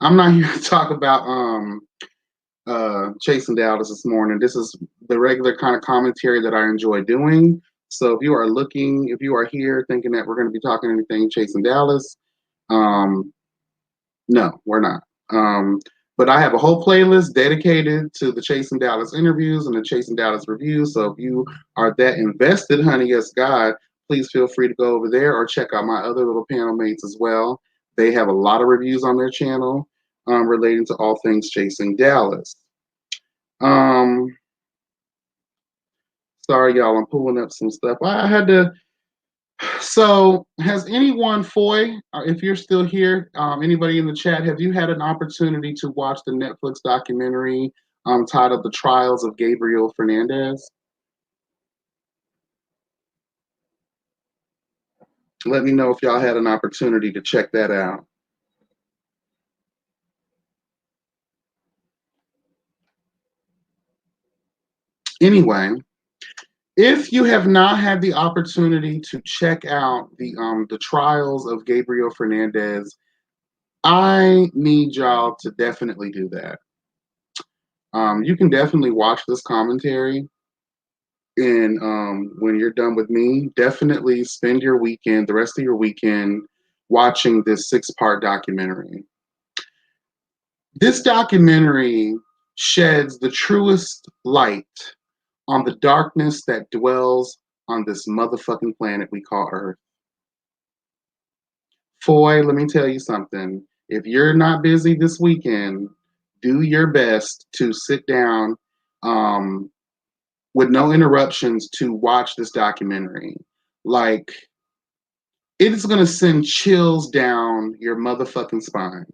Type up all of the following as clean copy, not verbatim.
I'm not here to talk about Chasing Dallas this morning. This is the regular kind of commentary that I enjoy doing. So if you are here thinking that we're going to be talking anything Chasing Dallas, um, no, we're not. But I have a whole playlist dedicated to the Chasing Dallas interviews and the Chasing Dallas reviews. So if you are that invested, honey, yes, God, please feel free to go over there or check out my other little panel mates as well. They have a lot of reviews on their channel relating to all things Chasing Dallas. Um, Sorry, y'all, I'm pulling up some stuff. I had to. So, has anyone, Foy, if you're still here, anybody in the chat, have you had an opportunity to watch the Netflix documentary titled The Trials of Gabriel Fernandez? Let me know if y'all had an opportunity to check that out. Anyway, if you have not had the opportunity to check out the trials of Gabriel Fernandez, I need y'all to definitely do that. You can definitely watch this commentary, and when you're done with me, definitely spend your weekend, the rest of your weekend, watching this 6-part documentary. This documentary sheds the truest light on the darkness that dwells on this motherfucking planet we call Earth. Foy, let me tell you something. If you're not busy this weekend, do your best to sit down with no interruptions to watch this documentary. Like, it is going to send chills down your motherfucking spine.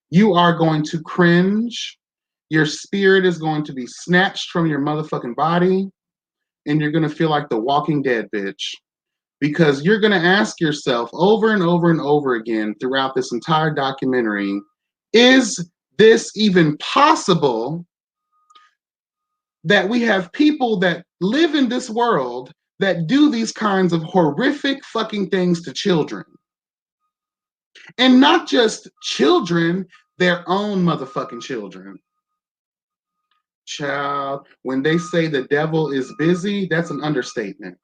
You are going to cringe. Your spirit is going to be snatched from your motherfucking body. And you're going to feel like the Walking Dead bitch. Because you're going to ask yourself over and over and over again throughout this entire documentary, is this even possible that we have people that live in this world that do these kinds of horrific fucking things to children? And not just children, their own motherfucking children. Child, when they say the devil is busy, that's an understatement.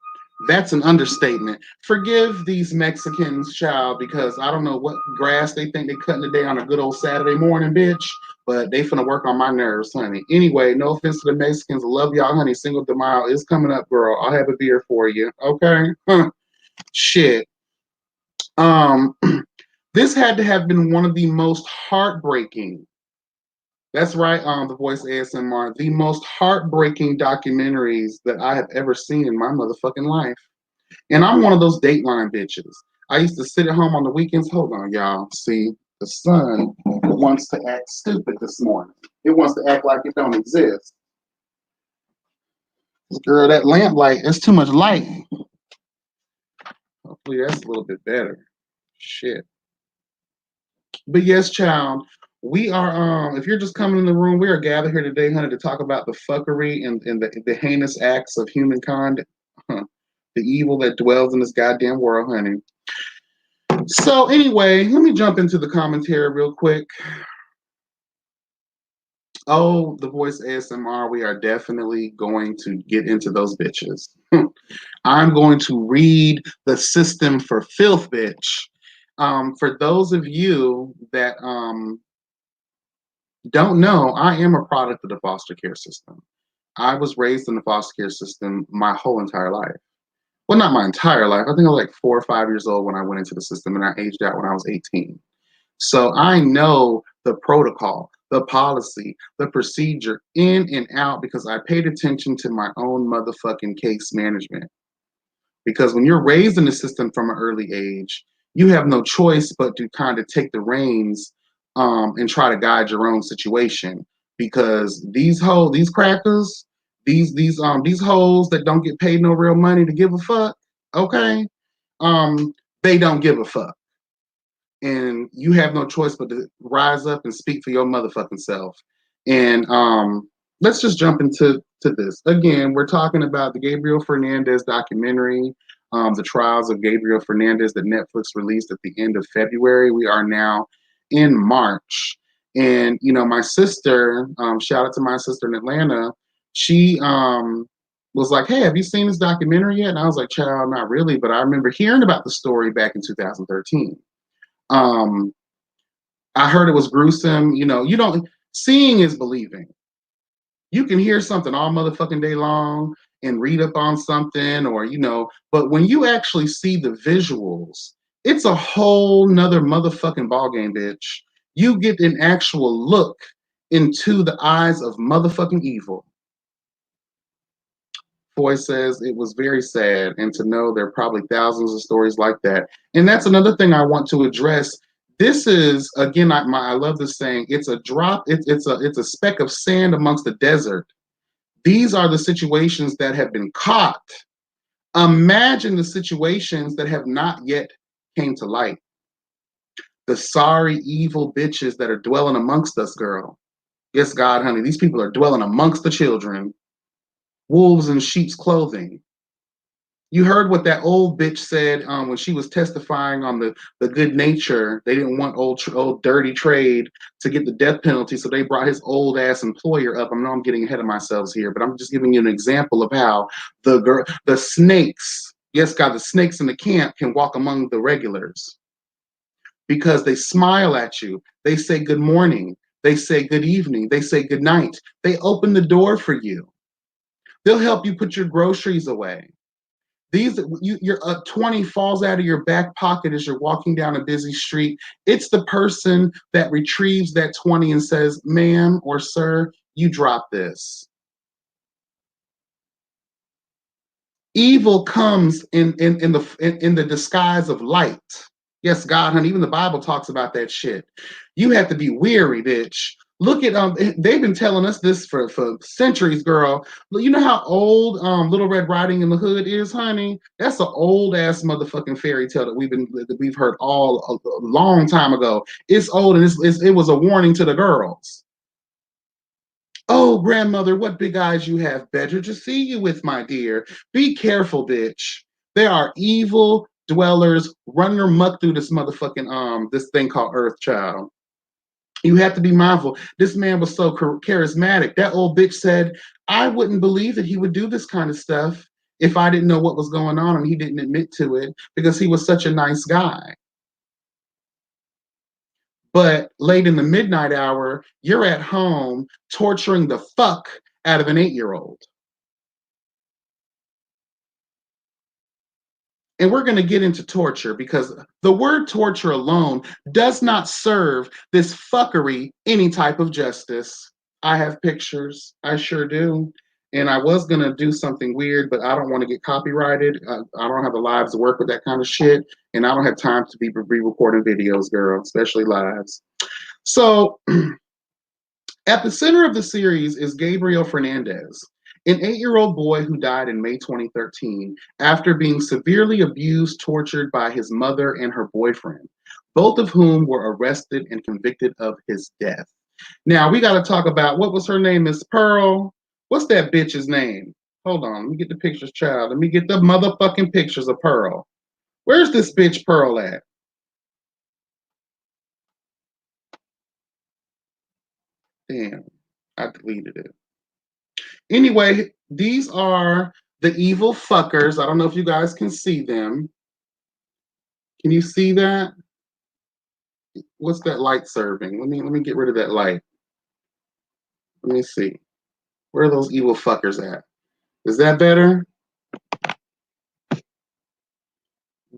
That's an understatement. Forgive these Mexicans, child, because I don't know what grass they think they cutting today on a good old Saturday morning, bitch, but they finna work on my nerves, honey. Anyway, no offense to the Mexicans. I love y'all, honey. Cinco de Mayo is coming up, girl. I'll have a beer for you, okay? Shit. Um, this had to have been one of the most heartbreaking. That's right, the voice ASMR. The most heartbreaking documentaries that I have ever seen in my motherfucking life. And I'm one of those Dateline bitches. I used to sit at home on the weekends. Hold on, y'all. See, the sun wants to act stupid this morning. It wants to act like it don't exist. Girl, that lamp light, that's too much light. Hopefully that's a little bit better. Shit. But yes, child, we are if you're just coming in the room, we are gathered here today, honey, to talk about the fuckery and the heinous acts of humankind, the evil that dwells in this goddamn world, honey. So anyway, let me jump into the commentary real quick. Oh, the voice ASMR, we are definitely going to get into those bitches. I'm going to read the system for filth, bitch. For those of you that don't know, I am a product of the foster care system. I was raised in the foster care system my whole entire life. Well, not my entire life. I think I was like 4 or 5 years old when I went into the system, and I aged out when I was 18. So I know the protocol, the policy, the procedure in and out because I paid attention to my own motherfucking case management. Because when you're raised in the system from an early age, you have no choice but to kind of take the reins and try to guide your own situation. Because these crackers, these hoes that don't get paid no real money to give a fuck, okay, they don't give a fuck, and you have no choice but to rise up and speak for your motherfucking self. And let's just jump into this. Again, we're talking about the Gabriel Fernandez documentary, the trials of Gabriel Fernandez that Netflix released at the end of February. We are now in March. And, you know, my sister, shout out to my sister in Atlanta, she was like, hey, have you seen this documentary yet? And I was like, child, not really. But I remember hearing about the story back in 2013. Um, I heard it was gruesome. You know, you don't, seeing is believing. You can hear something all motherfucking day long and read up on something, or, you know, but when you actually see the visuals, it's a whole nother motherfucking ballgame, bitch. You get an actual look into the eyes of motherfucking evil. Foy says it was very sad, and to know there are probably thousands of stories like that. And that's another thing I want to address. This is again, I love this saying. It's a drop. It's a speck of sand amongst the desert. These are the situations that have been caught. Imagine the situations that have not yet came to light. The sorry, evil bitches that are dwelling amongst us, girl. Yes, God, honey, these people are dwelling amongst the children, wolves in sheep's clothing. You heard what that old bitch said when she was testifying on the good nature. They didn't want old dirty trade to get the death penalty, so they brought his old ass employer up. I know I'm getting ahead of myself here, but I'm just giving you an example of how the snakes, yes, God, the snakes in the camp can walk among the regulars because they smile at you. They say good morning. They say good evening. They say good night. They open the door for you. They'll help you put your groceries away. Your 20 falls out of your back pocket as you're walking down a busy street. It's the person that retrieves that 20 and says, ma'am or sir, you dropped this. Evil comes in the disguise of light. Yes, God, honey, even the Bible talks about that shit. You have to be weary, bitch. Look at they've been telling us this for centuries, girl. You know how old Little Red Riding in the Hood is, honey? That's an old ass motherfucking fairy tale that we've heard all a long time ago. It's old, and it was a warning to the girls. Oh, grandmother, what big eyes you have. Better to see you with, my dear. Be careful, bitch. There are evil dwellers running amok through this motherfucking this thing called Earth, child. You have to be mindful. This man was so charismatic. That old bitch said, I wouldn't believe that he would do this kind of stuff if I didn't know what was going on, and he didn't admit to it because he was such a nice guy. But late in the midnight hour, you're at home torturing the fuck out of an 8-year-old. And we're going to get into torture because the word torture alone does not serve this fuckery any type of justice. I have pictures. I sure do. And I was going to do something weird, but I don't want to get copyrighted. I don't have the lives to work with that kind of shit. And I don't have time to be recording videos, girl, especially lives. So at the center of the series is Gabriel Fernandez, an 8-year-old boy who died in May 2013 after being severely abused, tortured by his mother and her boyfriend, both of whom were arrested and convicted of his death. Now, we got to talk about what was her name, Miss Pearl? What's that bitch's name? Hold on, let me get the pictures, child. Let me get the motherfucking pictures of Pearl. Where's this bitch Pearl at? Damn, I deleted it. Anyway, these are the evil fuckers. I don't know if you guys can see them. Can you see that? What's that light serving? Let me get rid of that light. Let me see. Where are those evil fuckers at? Is that better?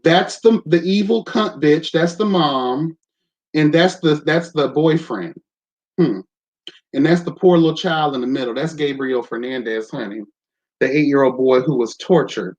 That's the evil cunt bitch. That's the mom, and that's the boyfriend. Hmm. And that's the poor little child in the middle. That's Gabriel Fernandez, honey, the 8-year-old boy who was tortured.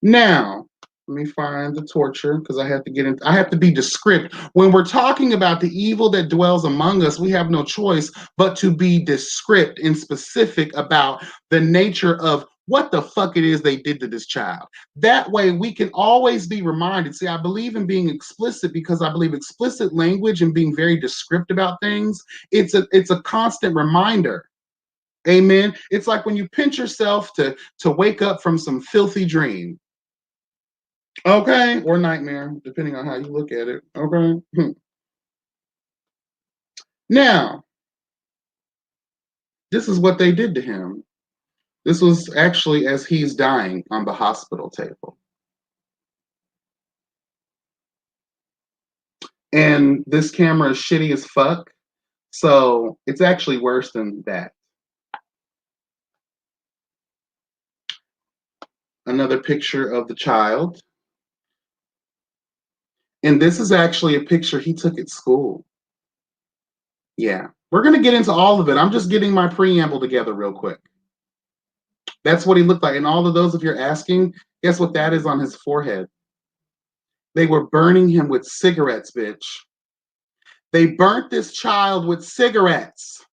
Now, let me find the torture because I have to be descriptive. When we're talking about the evil that dwells among us, we have no choice but to be descriptive and specific about the nature of what the fuck it is they did to this child. That way we can always be reminded. See, I believe in being explicit because I believe explicit language and being very descriptive about things, it's a constant reminder. Amen. It's like when you pinch yourself to wake up from some filthy dream. Okay, or nightmare, depending on how you look at it. Okay. Now, this is what they did to him. This was actually as he's dying on the hospital table. And this camera is shitty as fuck. So it's actually worse than that. Another picture of the child. And this is actually a picture he took at school. Yeah. We're going to get into all of it. I'm just getting my preamble together real quick. That's what he looked like. And all of those, if you're asking, guess what that is on his forehead? They were burning him with cigarettes, bitch. They burnt this child with cigarettes.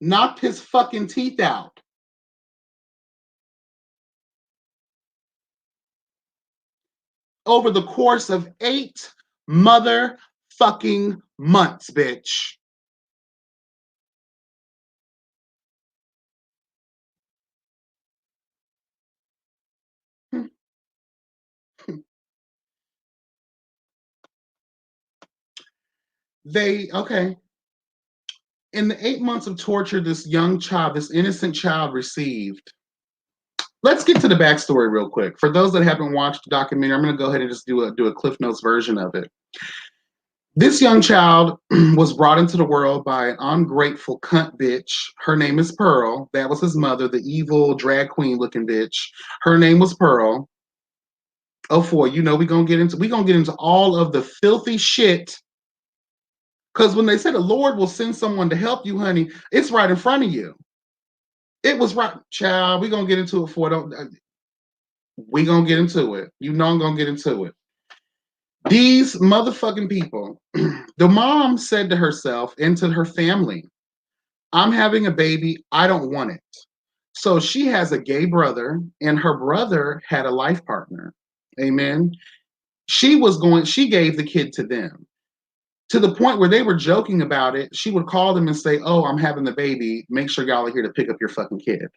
Knocked his fucking teeth out. Over the course of 8 motherfucking months, bitch. Okay. In the 8 months of torture this young child, this innocent child received, let's get to the backstory real quick. For those that haven't watched the documentary, I'm going to go ahead and just do a Cliff Notes version of it. This young child was brought into the world by an ungrateful cunt bitch. Her name is Pearl. That was his mother, the evil drag queen looking bitch. Her name was Pearl. Oh, for you know, we're gonna get into all of the filthy shit. Because when they say the Lord will send someone to help you, honey, it's right in front of you. It was right, child. We're gonna get into it for don't we gonna get into it. You know I'm gonna get into it. These motherfucking people, the mom said to herself and to her family, I'm having a baby, I don't want it. So she has a gay brother, and her brother had a life partner. Amen. She gave the kid to them. To the point where they were joking about it, she would call them and say, oh, I'm having the baby. Make sure y'all are here to pick up your fucking kid.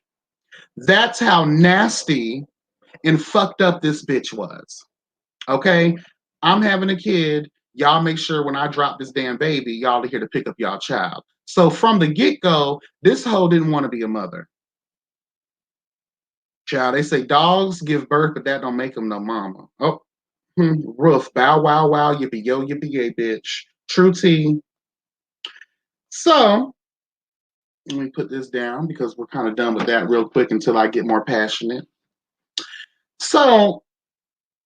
That's how nasty and fucked up this bitch was. Okay? I'm having a kid. Y'all make sure when I drop this damn baby, y'all are here to pick up y'all child. So from the get-go, this hoe didn't want to be a mother. Child, they say dogs give birth, but that don't make them no mama. Oh, roof, bow, wow, wow, yippee, yo, yippee, yay, bitch. True tea. So, let me put this down because we're kind of done with that real quick until I get more passionate. So,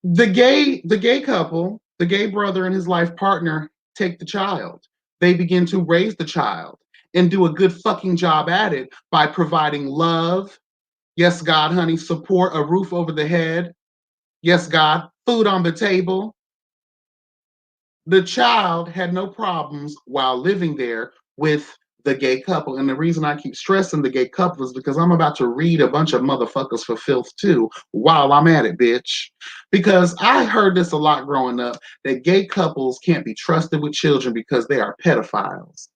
the gay couple, the gay brother and his life partner take the child. They begin to raise the child and do a good fucking job at it by providing love. Yes, God, honey, support, a roof over the head. Yes, God, food on the table. The child had no problems while living there with the gay couple. And the reason I keep stressing the gay couple is because I'm about to read a bunch of motherfuckers for filth too while I'm at it, bitch. Because I heard this a lot growing up that gay couples can't be trusted with children because they are pedophiles.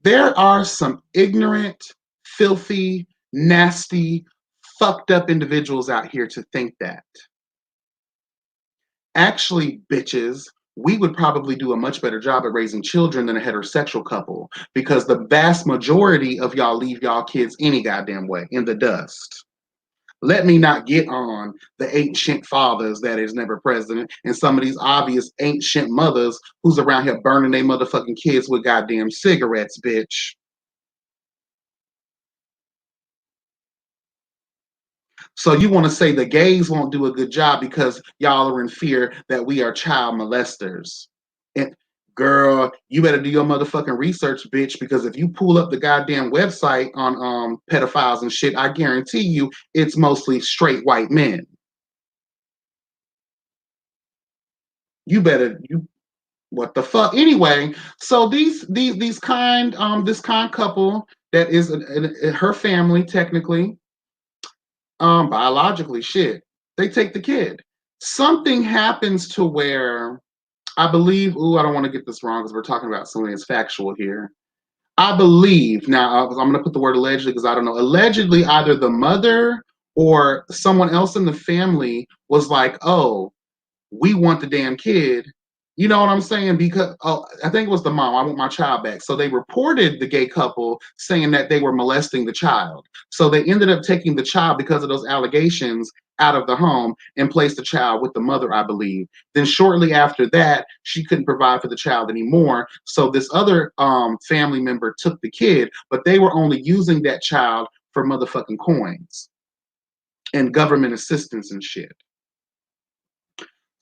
There are some ignorant, filthy, nasty, fucked up individuals out here to think that. Actually, bitches, we would probably do a much better job at raising children than a heterosexual couple because the vast majority of y'all leave y'all kids any goddamn way in the dust. Let me not get on the ancient fathers that is never president and some of these obvious ancient mothers who's around here burning their motherfucking kids with goddamn cigarettes, bitch. So you want to say the gays won't do a good job because y'all are in fear that we are child molesters. And girl, you better do your motherfucking research, bitch, because if you pull up the goddamn website on pedophiles and shit, I guarantee you it's mostly straight white men. You better you what the fuck? Anyway, so these kind this kind couple that is her family technically biologically shit, they take the kid. Something happens to where I believe, I don't want to get this wrong because we're talking about something that's factual here. I believe, now I'm going to put the word allegedly because I don't know, allegedly either the mother or someone else in the family was like, oh, we want the damn kid. You know what I'm saying? Because, oh, I think it was the mom. I want my child back. So they reported the gay couple saying that they were molesting the child. So they ended up taking the child because of those allegations out of the home and placed the child with the mother, I believe. Then shortly after that, she couldn't provide for the child anymore. So this other family member took the kid, but they were only using that child for motherfucking coins and government assistance and shit.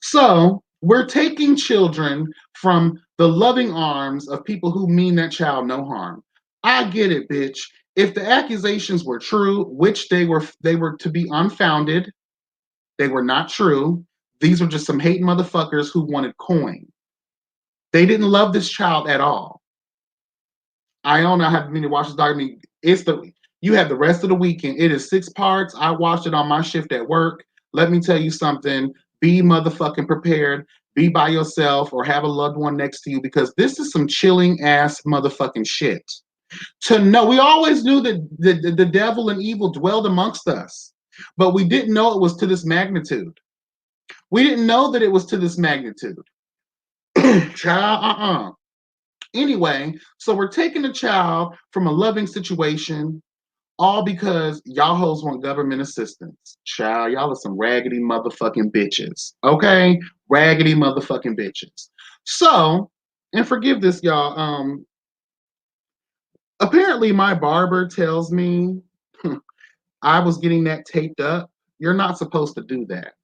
So we're taking children from the loving arms of people who mean that child no harm. I get it, bitch. If the accusations were true, which they were to be unfounded, they were not true. These were just some hating motherfuckers who wanted coin. They didn't love this child at all. I don't know. I have to watch this documentary. You have the rest of the weekend. It is 6 parts. I watched it on my shift at work. Let me tell you something. Be motherfucking prepared. Be by yourself or have a loved one next to you because this is some chilling ass motherfucking shit. To know, we always knew that the devil and evil dwelled amongst us, but we didn't know it was to this magnitude. We didn't know that it was to this magnitude. Child, Anyway, so we're taking a child from a loving situation, all because y'all hoes want government assistance. Child, y'all are some raggedy motherfucking bitches. Okay? Raggedy motherfucking bitches. So, and forgive this, y'all. Apparently my barber tells me I was getting that taped up. You're not supposed to do that.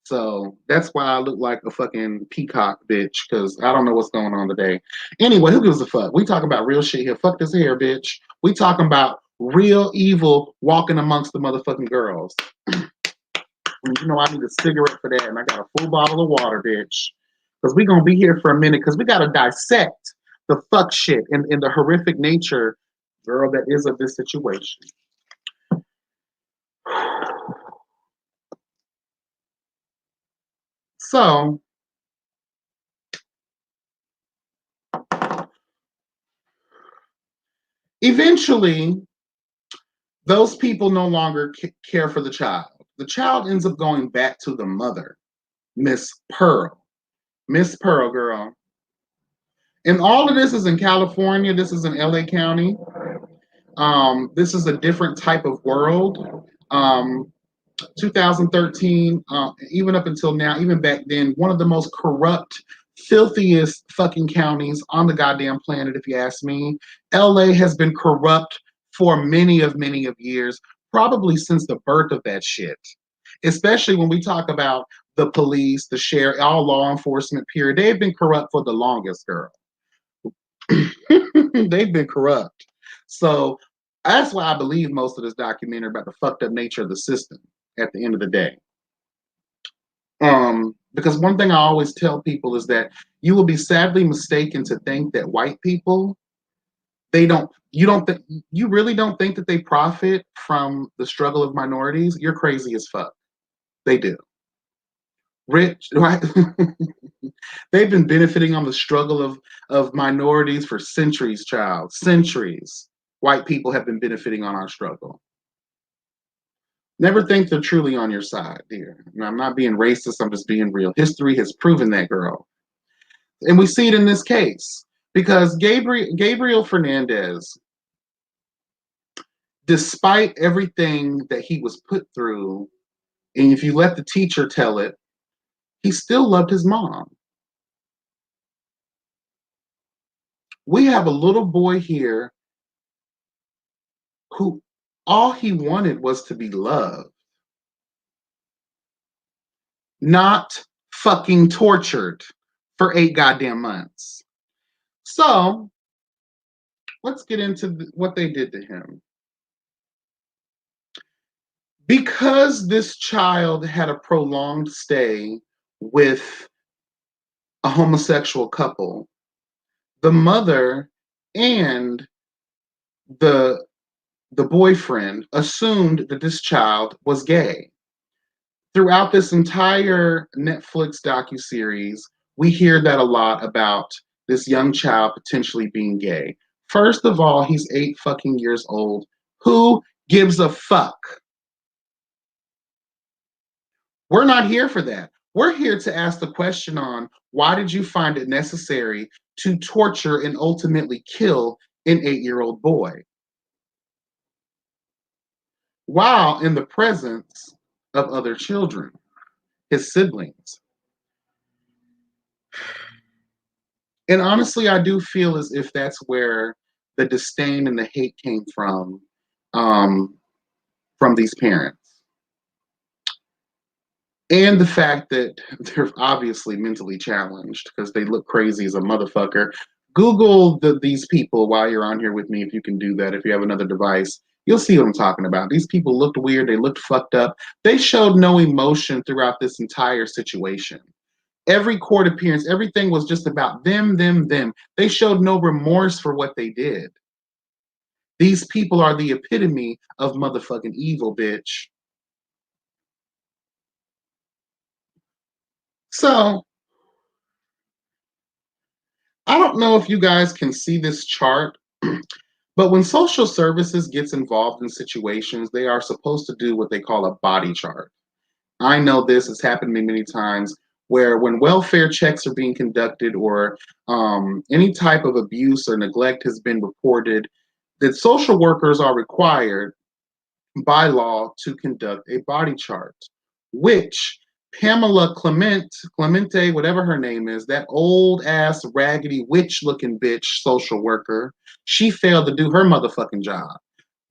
So that's why I look like a fucking peacock bitch, because I don't know what's going on today. Anyway, who gives a fuck? We talking about real shit here. Fuck this hair, bitch. We talking about real evil walking amongst the motherfucking girls. You know I need a cigarette for that, and I got a full bottle of water, bitch. Because we gonna be here for a minute, because we gotta dissect the fuck shit and the horrific nature, girl, that is of this situation. So eventually, those people no longer care for the child. The child ends up going back to the mother, Miss Pearl. Miss Pearl, girl. And all of this is in California. This is in LA County. This is a different type of world. 2013, even up until now, even back then, one of the most corrupt, filthiest fucking counties on the goddamn planet, if you ask me. LA has been corrupt for many of years, probably since the birth of that shit. Especially when we talk about the police, the sheriff, all law enforcement, period. They've been corrupt for the longest, girl. They've been corrupt. So that's why I believe most of this documentary about the fucked up nature of the system at the end of the day. Because one thing I always tell people is that you will be sadly mistaken to think that white people, you really don't think that they profit from the struggle of minorities? You're crazy as fuck. They do. Rich, right? They've been benefiting on the struggle of minorities for centuries, child. Centuries. White people have been benefiting on our struggle. Never think they're truly on your side, dear. And I'm not being racist, I'm just being real. History has proven that, girl. And we see it in this case because Gabriel Fernandez, despite everything that he was put through, and if you let the teacher tell it, he still loved his mom. We have a little boy here who all he wanted was to be loved, not fucking tortured for 8 goddamn months. So let's get into what they did to him. Because this child had a prolonged stay with a homosexual couple, the mother and the boyfriend assumed that this child was gay. Throughout this entire Netflix docuseries, we hear that a lot about this young child potentially being gay. First of all, he's 8 fucking years old. Who gives a fuck? We're not here for that. We're here to ask the question on why did you find it necessary to torture and ultimately kill an 8-year-old boy while in the presence of other children, his siblings? And honestly, I do feel as if that's where the disdain and the hate came um, from these parents. And the fact that they're obviously mentally challenged because they look crazy as a motherfucker. Google these people while you're on here with me, if you can do that. If you have another device, you'll see what I'm talking about. These people looked weird. They looked fucked up. They showed no emotion throughout this entire situation. Every court appearance, everything was just about them, them, them. They showed no remorse for what they did. These people are the epitome of motherfucking evil, bitch. So I don't know if you guys can see this chart, but when social services gets involved in situations, they are supposed to do what they call a body chart. I know this has happened to me many times where when welfare checks are being conducted or any type of abuse or neglect has been reported, that social workers are required by law to conduct a body chart, which Pamela Clemente, whatever her name is, that old ass raggedy witch looking bitch social worker, she failed to do her motherfucking job.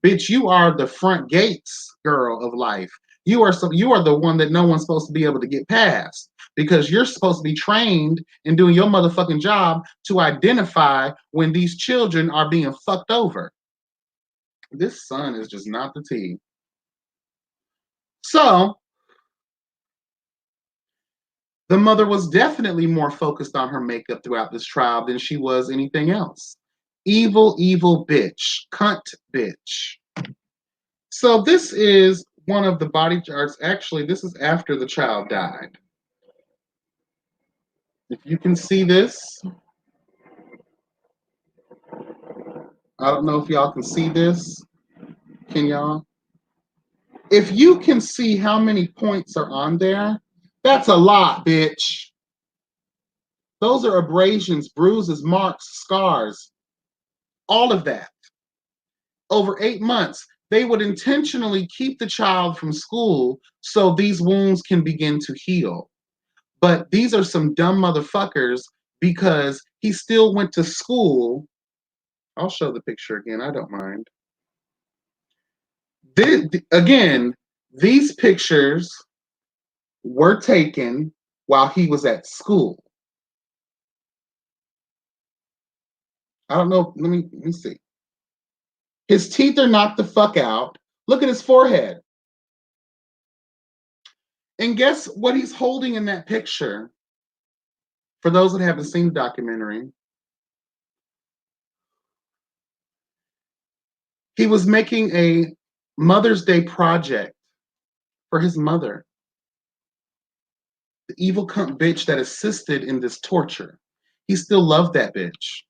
Bitch, you are the front gates girl of life. You are the one that no one's supposed to be able to get past because you're supposed to be trained in doing your motherfucking job to identify when these children are being fucked over. This son is just not the tea. So the mother was definitely more focused on her makeup throughout this trial than she was anything else. Evil, evil bitch. Cunt bitch. So this is one of the body charts. Actually, this is after the child died. If you can see this, I don't know if y'all can see this. Can y'all? If you can see how many points are on there, that's a lot, bitch. Those are abrasions, bruises, marks, scars, all of that. Over 8 months, they would intentionally keep the child from school so these wounds can begin to heal. But these are some dumb motherfuckers because he still went to school. I'll show the picture again. I don't mind. Again, these pictures were taken while he was at school. I don't know. Let me see. His teeth are knocked the fuck out. Look at his forehead. And guess what he's holding in that picture? For those that haven't seen the documentary, he was making a Mother's Day project for his mother, the evil cunt bitch that assisted in this torture. He still loved that bitch.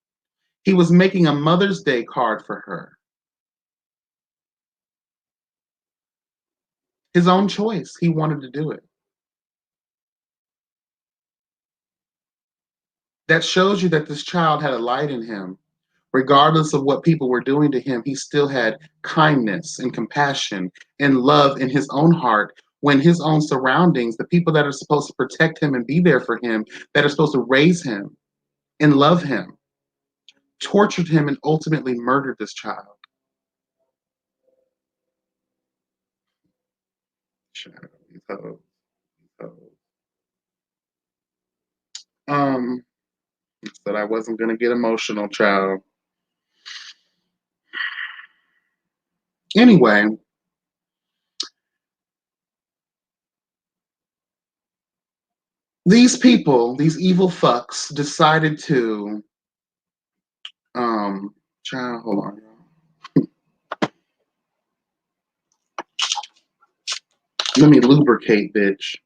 He was making a Mother's Day card for her. His own choice. He wanted to do it. That shows you that this child had a light in him. Regardless of what people were doing to him, he still had kindness and compassion and love in his own heart when his own surroundings, the people that are supposed to protect him and be there for him, that are supposed to raise him and love him, tortured him and ultimately murdered this child. Um, said I wasn't gonna get emotional, child. Anyway, these people, these evil fucks, decided to child, hold on. Let me lubricate, bitch.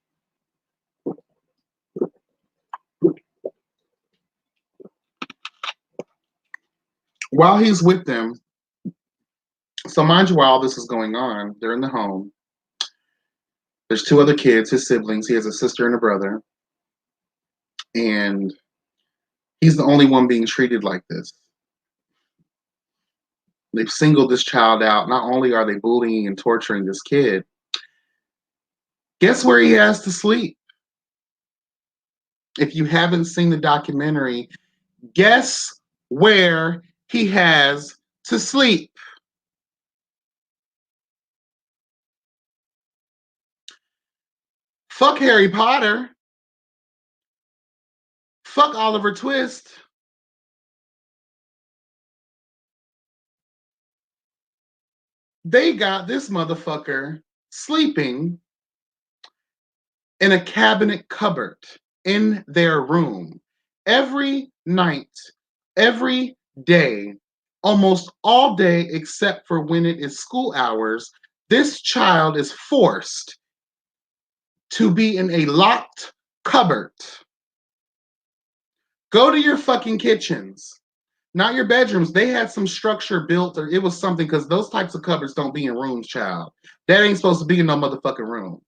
While he's with them, so mind you, while all this is going on, they're in the home. There's two other kids, his siblings. He has a sister and a brother. And he's the only one being treated like this. They've singled this child out. Not only are they bullying and torturing this kid, guess where he has to sleep? If you haven't seen the documentary, guess where he has to sleep? Fuck Harry Potter. Fuck Oliver Twist. They got this motherfucker sleeping in a cabinet cupboard in their room every night, every day, almost all day except for when it is school hours. This child is forced to be in a locked cupboard. Go to your fucking kitchens, not your bedrooms. They had some structure built, or it was something, because those types of cupboards don't be in rooms, child. That ain't supposed to be in no motherfucking room.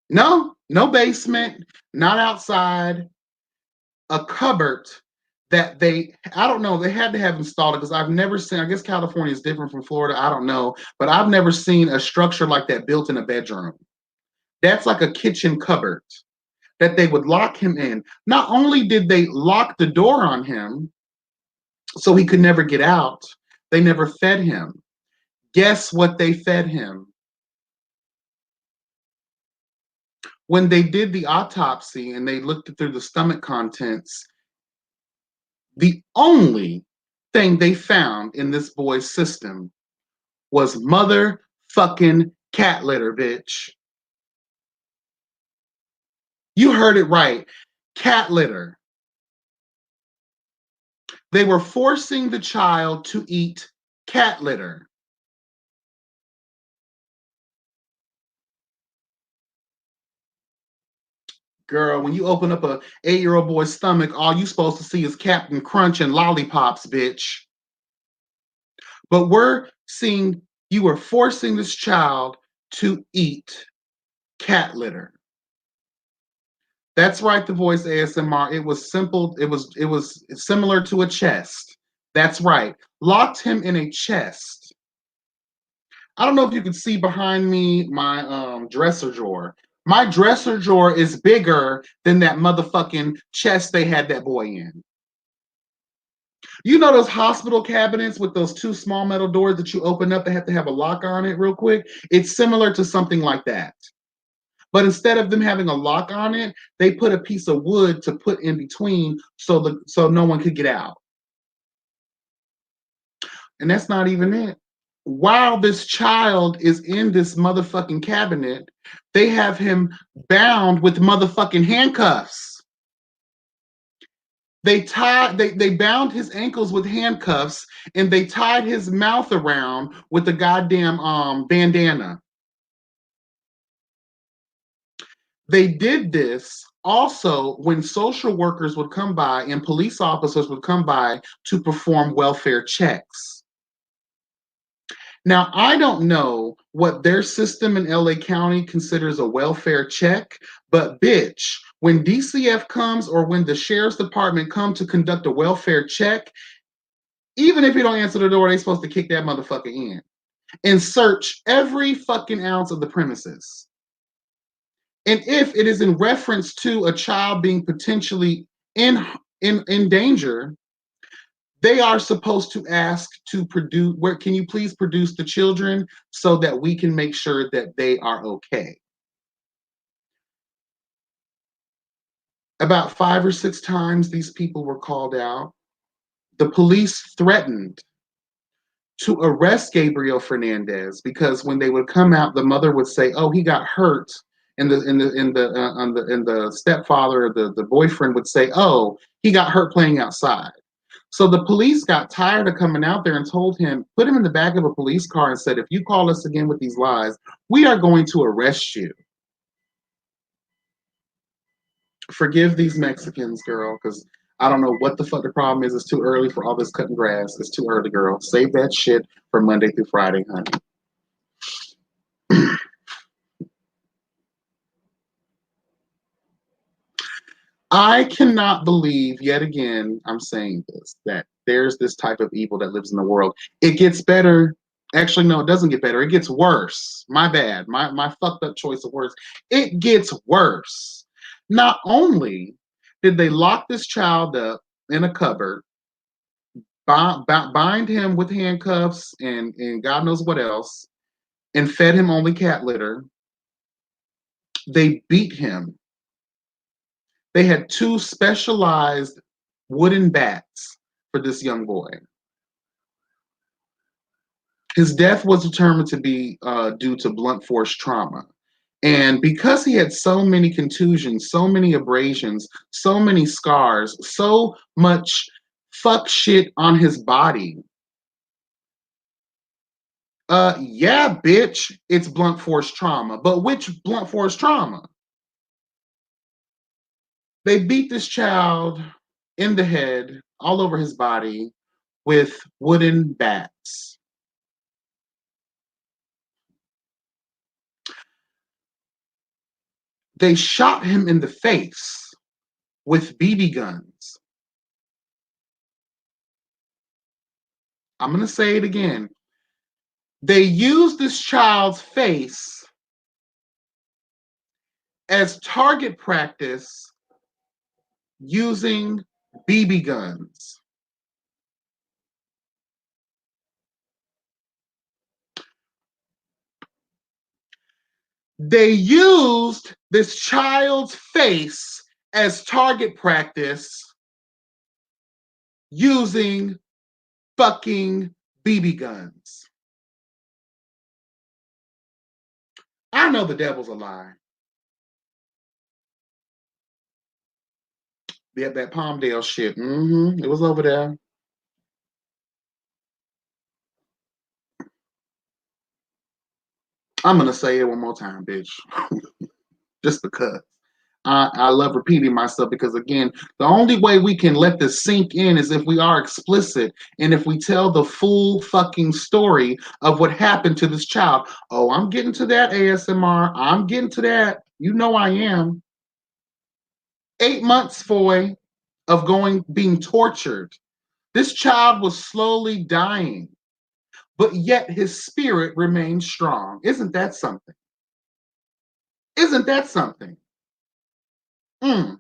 No, no basement, not outside. A cupboard that I don't know, they had to have installed it, because I've never seen, I guess California is different from Florida, I don't know, but I've never seen a structure like that built in a bedroom. That's like a kitchen cupboard that they would lock him in. Not only did they lock the door on him so he could never get out, they never fed him. Guess what they fed him? When they did the autopsy and they looked through the stomach contents, the only thing they found in this boy's system was motherfucking cat litter, bitch. You heard it right. Cat litter. They were forcing the child to eat cat litter. Girl, when you open up a 8-year-old boy's stomach, all you supposed to see is Captain Crunch and lollipops, bitch. But we're seeing you are forcing this child to eat cat litter. That's right, the voice ASMR. It was simple. It was similar to a chest. That's right. Locked him in a chest. I don't know if you can see behind me my dresser drawer. My dresser drawer is bigger than that motherfucking chest they had that boy in. You know those hospital cabinets with those two small metal doors that you open up that have to have a lock on it real quick? It's similar to something like that. But instead of them having a lock on it, they put a piece of wood to put in between so no one could get out. And that's not even it. While this child is in this motherfucking cabinet, they have him bound with motherfucking handcuffs. They bound his ankles with handcuffs, and they tied his mouth around with a goddamn bandana. They did this also when social workers would come by and police officers would come by to perform welfare checks. Now, I don't know what their system in LA County considers a welfare check, but bitch, when DCF comes or when the sheriff's department come to conduct a welfare check, even if you don't answer the door, they're supposed to kick that motherfucker in and search every fucking ounce of the premises. And if it is in reference to a child being potentially in danger, they are supposed to ask to produce, where can you please produce the children so that we can make sure that they are okay. About 5 or 6 times these people were called out. The police threatened to arrest Gabriel Fernandez because when they would come out, the mother would say, "Oh, he got hurt," and the stepfather, the boyfriend would say, "Oh, he got hurt playing outside." So the police got tired of coming out there and told him, put him in the back of a police car and said, "If you call us again with these lies, we are going to arrest you." Forgive these Mexicans, girl, because I don't know what the fuck the problem is. It's too early for all this cutting grass. It's too early, girl. Save that shit for Monday through Friday, honey. I cannot believe yet again, I'm saying this, that there's this type of evil that lives in the world. It gets better. Actually, no, it doesn't get better. It gets worse. My bad. My fucked up choice of words. It gets worse. Not only did they lock this child up in a cupboard, bind him with handcuffs and God knows what else, and fed him only cat litter, they beat him. They had two specialized wooden bats for this young boy. His death was determined to be due to blunt force trauma. And because he had so many contusions, so many abrasions, so many scars, so much fuck shit on his body, yeah, bitch, it's blunt force trauma. But which blunt force trauma? They beat this child in the head, all over his body, with wooden bats. They shot him in the face with BB guns. I'm going to say it again. They used this child's face as target practice using BB guns. They used this child's face as target practice using fucking BB guns. I know the devil's a lie. That Palmdale shit. It was over there. I'm gonna say it one more time, bitch. Just because. I love repeating myself because again, the only way we can let this sink in is if we are explicit and if we tell the full fucking story of what happened to this child. Oh, I'm getting to that ASMR. I'm getting to that. You know I am. 8 months, boy, of being tortured. This child was slowly dying, but yet his spirit remained strong. Isn't that something? Isn't that something? Mm.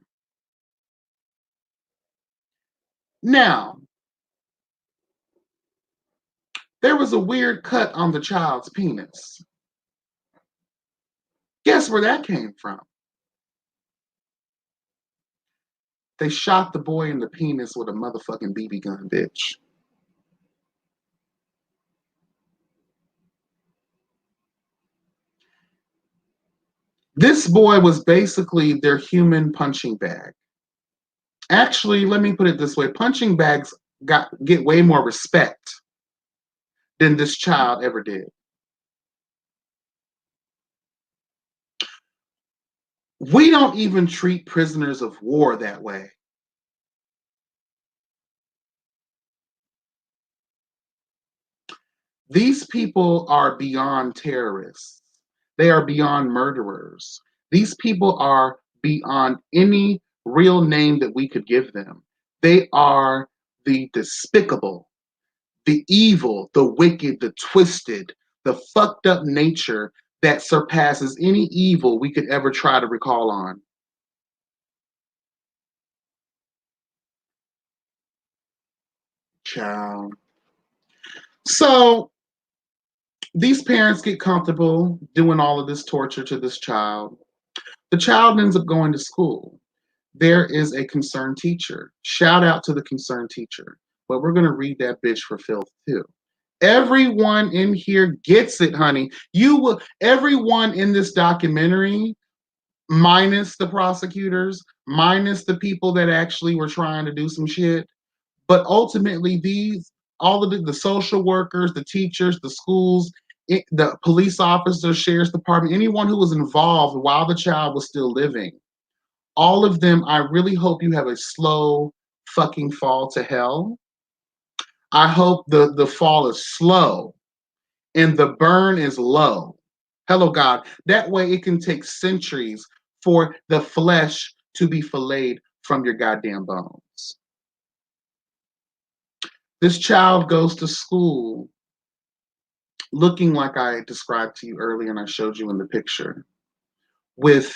Now, there was a weird cut on the child's penis. Guess where that came from? They shot the boy in the penis with a motherfucking BB gun, bitch. This boy was basically their human punching bag. Actually, let me put it this way, punching bags get way more respect than this child ever did. We don't even treat prisoners of war that way. These people are beyond terrorists. They are beyond murderers. These people are beyond any real name that we could give them. They are the despicable, the evil, the wicked, the twisted, the fucked up nature that surpasses any evil we could ever try to recall on. Child. So these parents get comfortable doing all of this torture to this child. The child ends up going to school. There is a concerned teacher. Shout out to the concerned teacher. But we're going to read that bitch for filth too. Everyone in here gets it, honey. Everyone in this documentary, minus the prosecutors, minus the people that actually were trying to do some shit. But ultimately, all of the social workers, the teachers, the schools, the police officers, sheriff's department, anyone who was involved while the child was still living, all of them, I really hope you have a slow fucking fall to hell. I hope the fall is slow and the burn is low. Hello, God. That way it can take centuries for the flesh to be filleted from your goddamn bones. This child goes to school looking like I described to you earlier and I showed you in the picture, with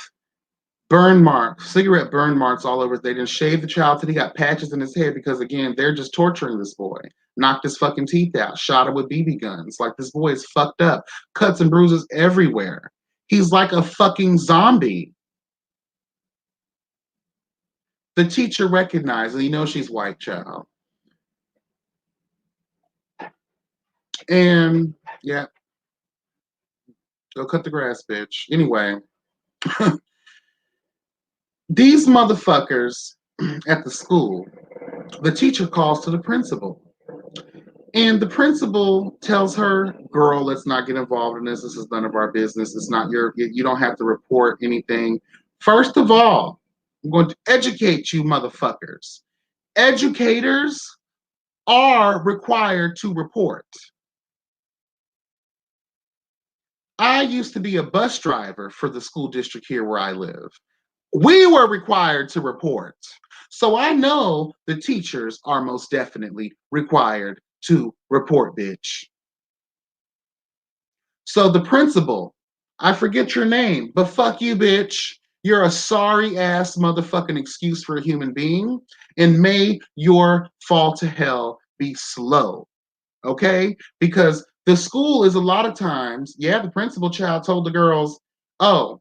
burn marks, cigarette burn marks all over. They didn't shave the child till he got patches in his head because, again, they're just torturing this boy. Knocked his fucking teeth out, shot him with BB guns. Like, this boy is fucked up. Cuts and bruises everywhere. He's like a fucking zombie. The teacher recognized, and you know she's white, child. And, yeah, go cut the grass, bitch. Anyway, these motherfuckers at the school, the teacher calls to the principal. And the principal tells her, girl, let's not get involved in this. This is none of our business. It's not you don't have to report anything. First of all, I'm going to educate you motherfuckers. Educators are required to report. I used to be a bus driver for the school district here where I live. We were required to report. So I know the teachers are most definitely required to report, bitch. So the principal, I forget your name, but fuck you, bitch. You're a sorry ass motherfucking excuse for a human being, and may your fall to hell be slow. Okay? Because the school is a lot of times, yeah, the principal child told the girls, oh,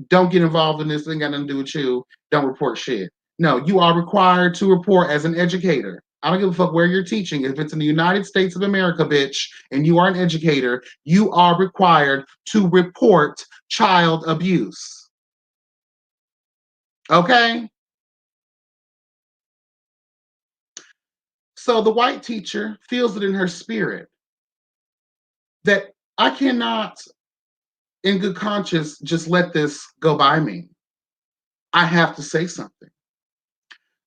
don't get involved in this, it ain't got nothing to do with you, don't report shit. No, you are required to report as an educator. I don't give a fuck where you're teaching. If it's in the United States of America, bitch, and you are an educator, you are required to report child abuse. Okay? So the white teacher feels it in her spirit that I cannot, in good conscience, just let this go by me. I have to say something.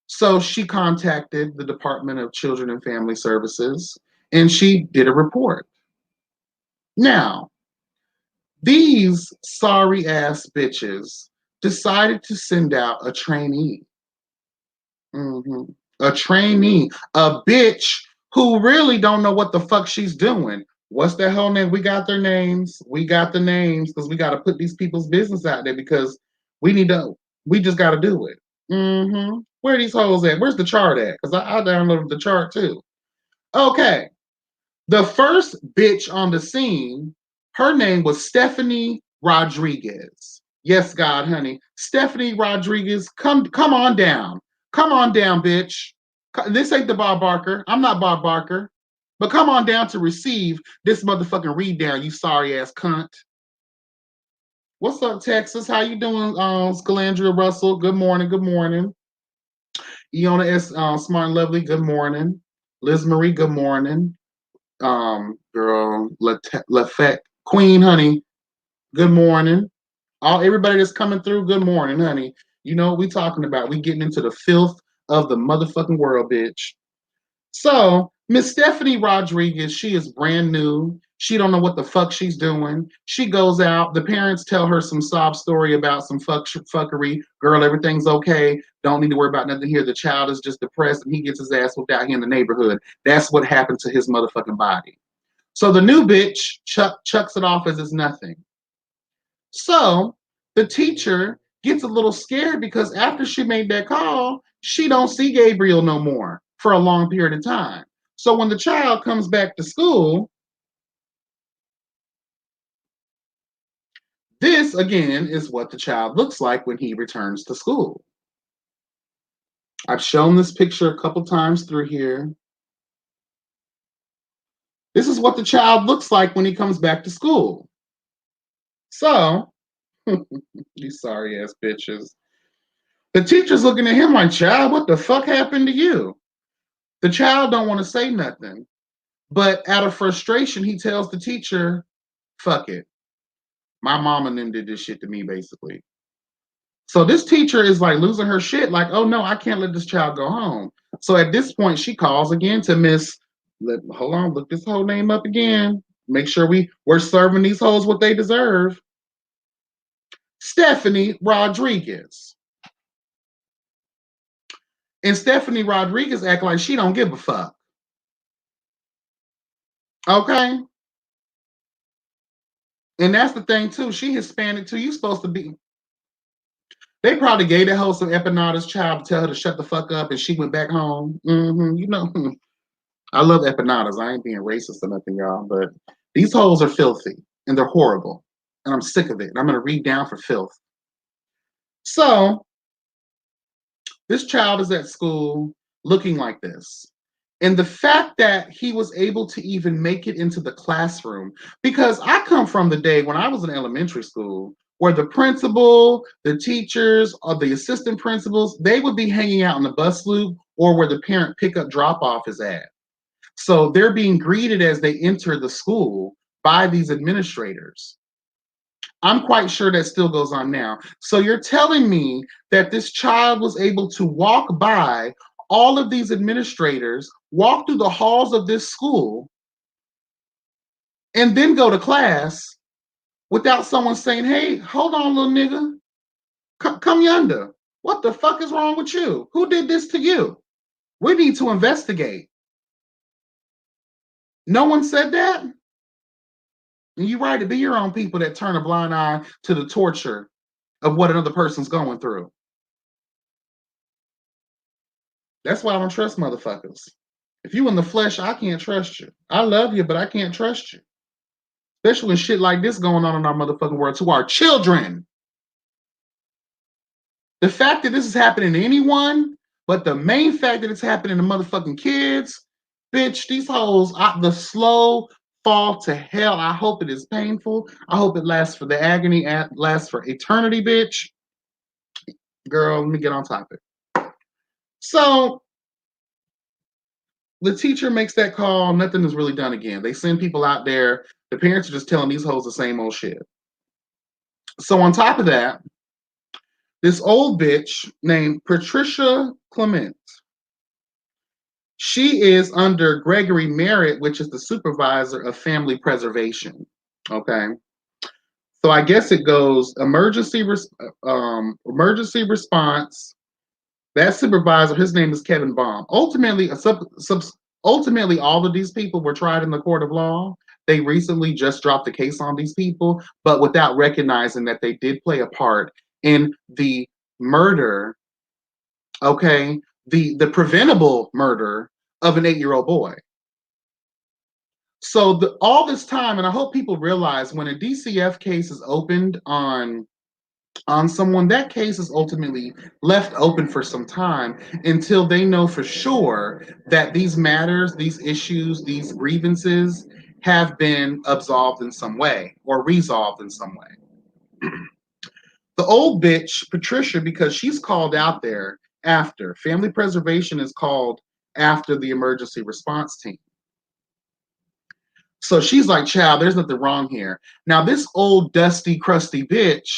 So she contacted the Department of Children and Family Services and she did a report. Now, these sorry ass bitches decided to send out a trainee. Mhm. A trainee, a bitch who really don't know what the fuck she's doing. What's their whole name? We got their names. We got the names because we got to put these people's business out there because we just got to do it. Where are these hoes at? Where's the chart at? Because I downloaded the chart too. Okay. The first bitch on the scene, her name was Stephanie Rodriguez. Yes, God, honey. Stephanie Rodriguez, come on down. Come on down, bitch. This ain't the Bob Barker. I'm not Bob Barker. But come on down to receive this motherfucking read down, you sorry ass cunt. What's up, Texas? How you doing, Scalandria Russell? Good morning. Good morning. Iona S. Smart and Lovely. Good morning. Liz Marie. Good morning. Girl, Lafette Queen, honey. Good morning. Everybody that's coming through. Good morning, honey. You know what we talking about? We getting into the filth of the motherfucking world, bitch. So, Miss Stephanie Rodriguez, she is brand new. She don't know what the fuck she's doing. She goes out. The parents tell her some sob story about some fuckery. Girl, everything's okay. Don't need to worry about nothing here. The child is just depressed and he gets his ass whooped out here in the neighborhood. That's what happened to his motherfucking body. So the new bitch chucks it off as it's nothing. So the teacher gets a little scared because after she made that call, she don't see Gabriel no more for a long period of time. So when the child comes back to school, this again is what the child looks like when he returns to school. I've shown this picture a couple times through here. This is what the child looks like when he comes back to school. So, you sorry ass bitches. The teacher's looking at him like, child, what the fuck happened to you? The child don't want to say nothing. But out of frustration, he tells the teacher, fuck it. My mom and them did this shit to me, basically. So this teacher is like losing her shit, like, oh no, I can't let this child go home. So at this point, she calls again to Miss, hold on, look this whole name up again. Make sure we're serving these hoes what they deserve. Stephanie Rodriguez. And Stephanie Rodriguez act like she don't give a fuck. Okay? And that's the thing too. She Hispanic too. You supposed to be. They probably gave that hoe some empanadas child to tell her to shut the fuck up, and she went back home. You know, I love empanadas. I ain't being racist or nothing, y'all, but these hoes are filthy and they're horrible, and I'm sick of it. And I'm gonna read down for filth. So this child is at school looking like this. And the fact that he was able to even make it into the classroom, because I come from the day when I was in elementary school where the principal, the teachers, or the assistant principals, they would be hanging out in the bus loop or where the parent pickup drop off is at. So they're being greeted as they enter the school by these administrators. I'm quite sure that still goes on now. So you're telling me that this child was able to walk by all of these administrators, walk through the halls of this school, and then go to class without someone saying, hey, hold on, little nigga, come yonder. What the fuck is wrong with you? Who did this to you? We need to investigate. No one said that? And you're right, to be your own people that turn a blind eye to the torture of what another person's going through. That's why I don't trust motherfuckers. If you in the flesh, I can't trust you. I love you, but I can't trust you. Especially when shit like this going on in our motherfucking world to our children. The fact that this is happening to anyone, but the main fact that it's happening to motherfucking kids, bitch, these hoes, the slow fall to hell. I hope it is painful. I hope it lasts for the agony, lasts for eternity, bitch. Girl, let me get on topic. So the teacher makes that call. Nothing is really done again. They send people out there. The parents are just telling these hoes the same old shit. So on top of that, this old bitch named Patricia Clement, she is under Gregory Merritt, which is the supervisor of family preservation. Okay. So I guess it goes emergency response. That supervisor, his name is Kevin Baum. Ultimately, ultimately, all of these people were tried in the court of law. They recently just dropped the case on these people, but without recognizing that they did play a part in the murder, okay, the preventable murder of an 8-year-old boy. So all this time, and I hope people realize when a DCF case is opened on someone, that case is ultimately left open for some time until they know for sure that these matters, these issues, these grievances have been absolved in some way or resolved in some way. The old bitch, Patricia, because she's called out there after. Family preservation is called after the emergency response team. So she's like, child, there's nothing wrong here. Now, this old, dusty, crusty bitch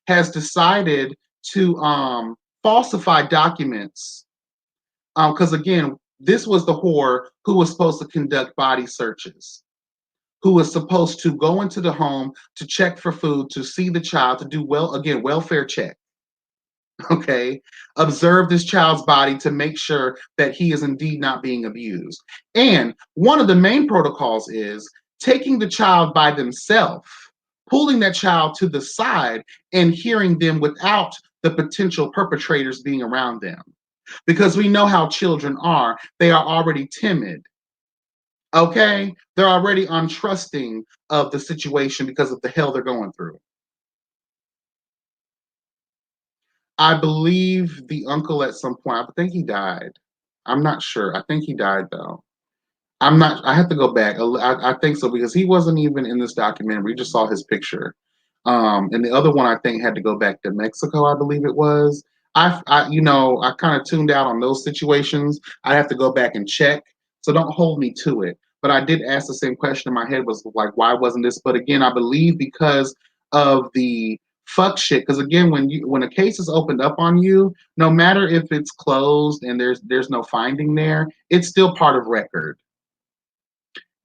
has decided to falsify documents. Because again, this was the whore who was supposed to conduct body searches, who was supposed to go into the home to check for food, to see the child, to do welfare check. Okay, observe this child's body to make sure that he is indeed not being abused. And one of the main protocols is taking the child by themselves, pulling that child to the side and hearing them without the potential perpetrators being around them. Because we know how children are. They are already timid. Okay, they're already untrusting of the situation because of the hell they're going through. I believe the uncle at some point, I think he died. I'm not sure. I think he died though. I'm not, I have to go back. I think so because he wasn't even in this documentary. We just saw his picture. And the other one I think had to go back to Mexico, I believe it was. I kind of tuned out on those situations. I have to go back and check. So don't hold me to it. But I did ask the same question in my head was like, why wasn't this? But again, I believe because of the fuck shit. Because again, when a case is opened up on you, no matter if it's closed and there's no finding there, it's still part of record.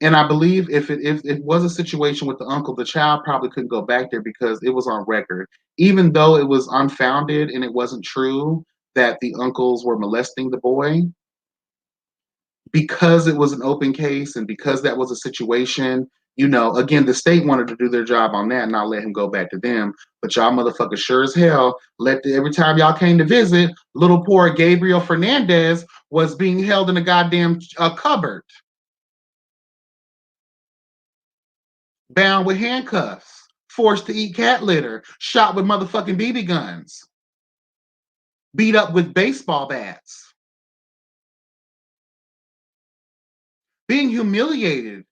And I believe if it was a situation with the uncle, the child probably couldn't go back there because it was on record. Even though it was unfounded and it wasn't true, that the uncles were molesting the boy, because it was an open case and because that was a situation, again, the state wanted to do their job on that and not let him go back to them. But y'all motherfuckers sure as hell every time y'all came to visit, little poor Gabriel Fernandez was being held in a goddamn cupboard, bound with handcuffs, forced to eat cat litter, shot with motherfucking BB guns, beat up with baseball bats, being humiliated.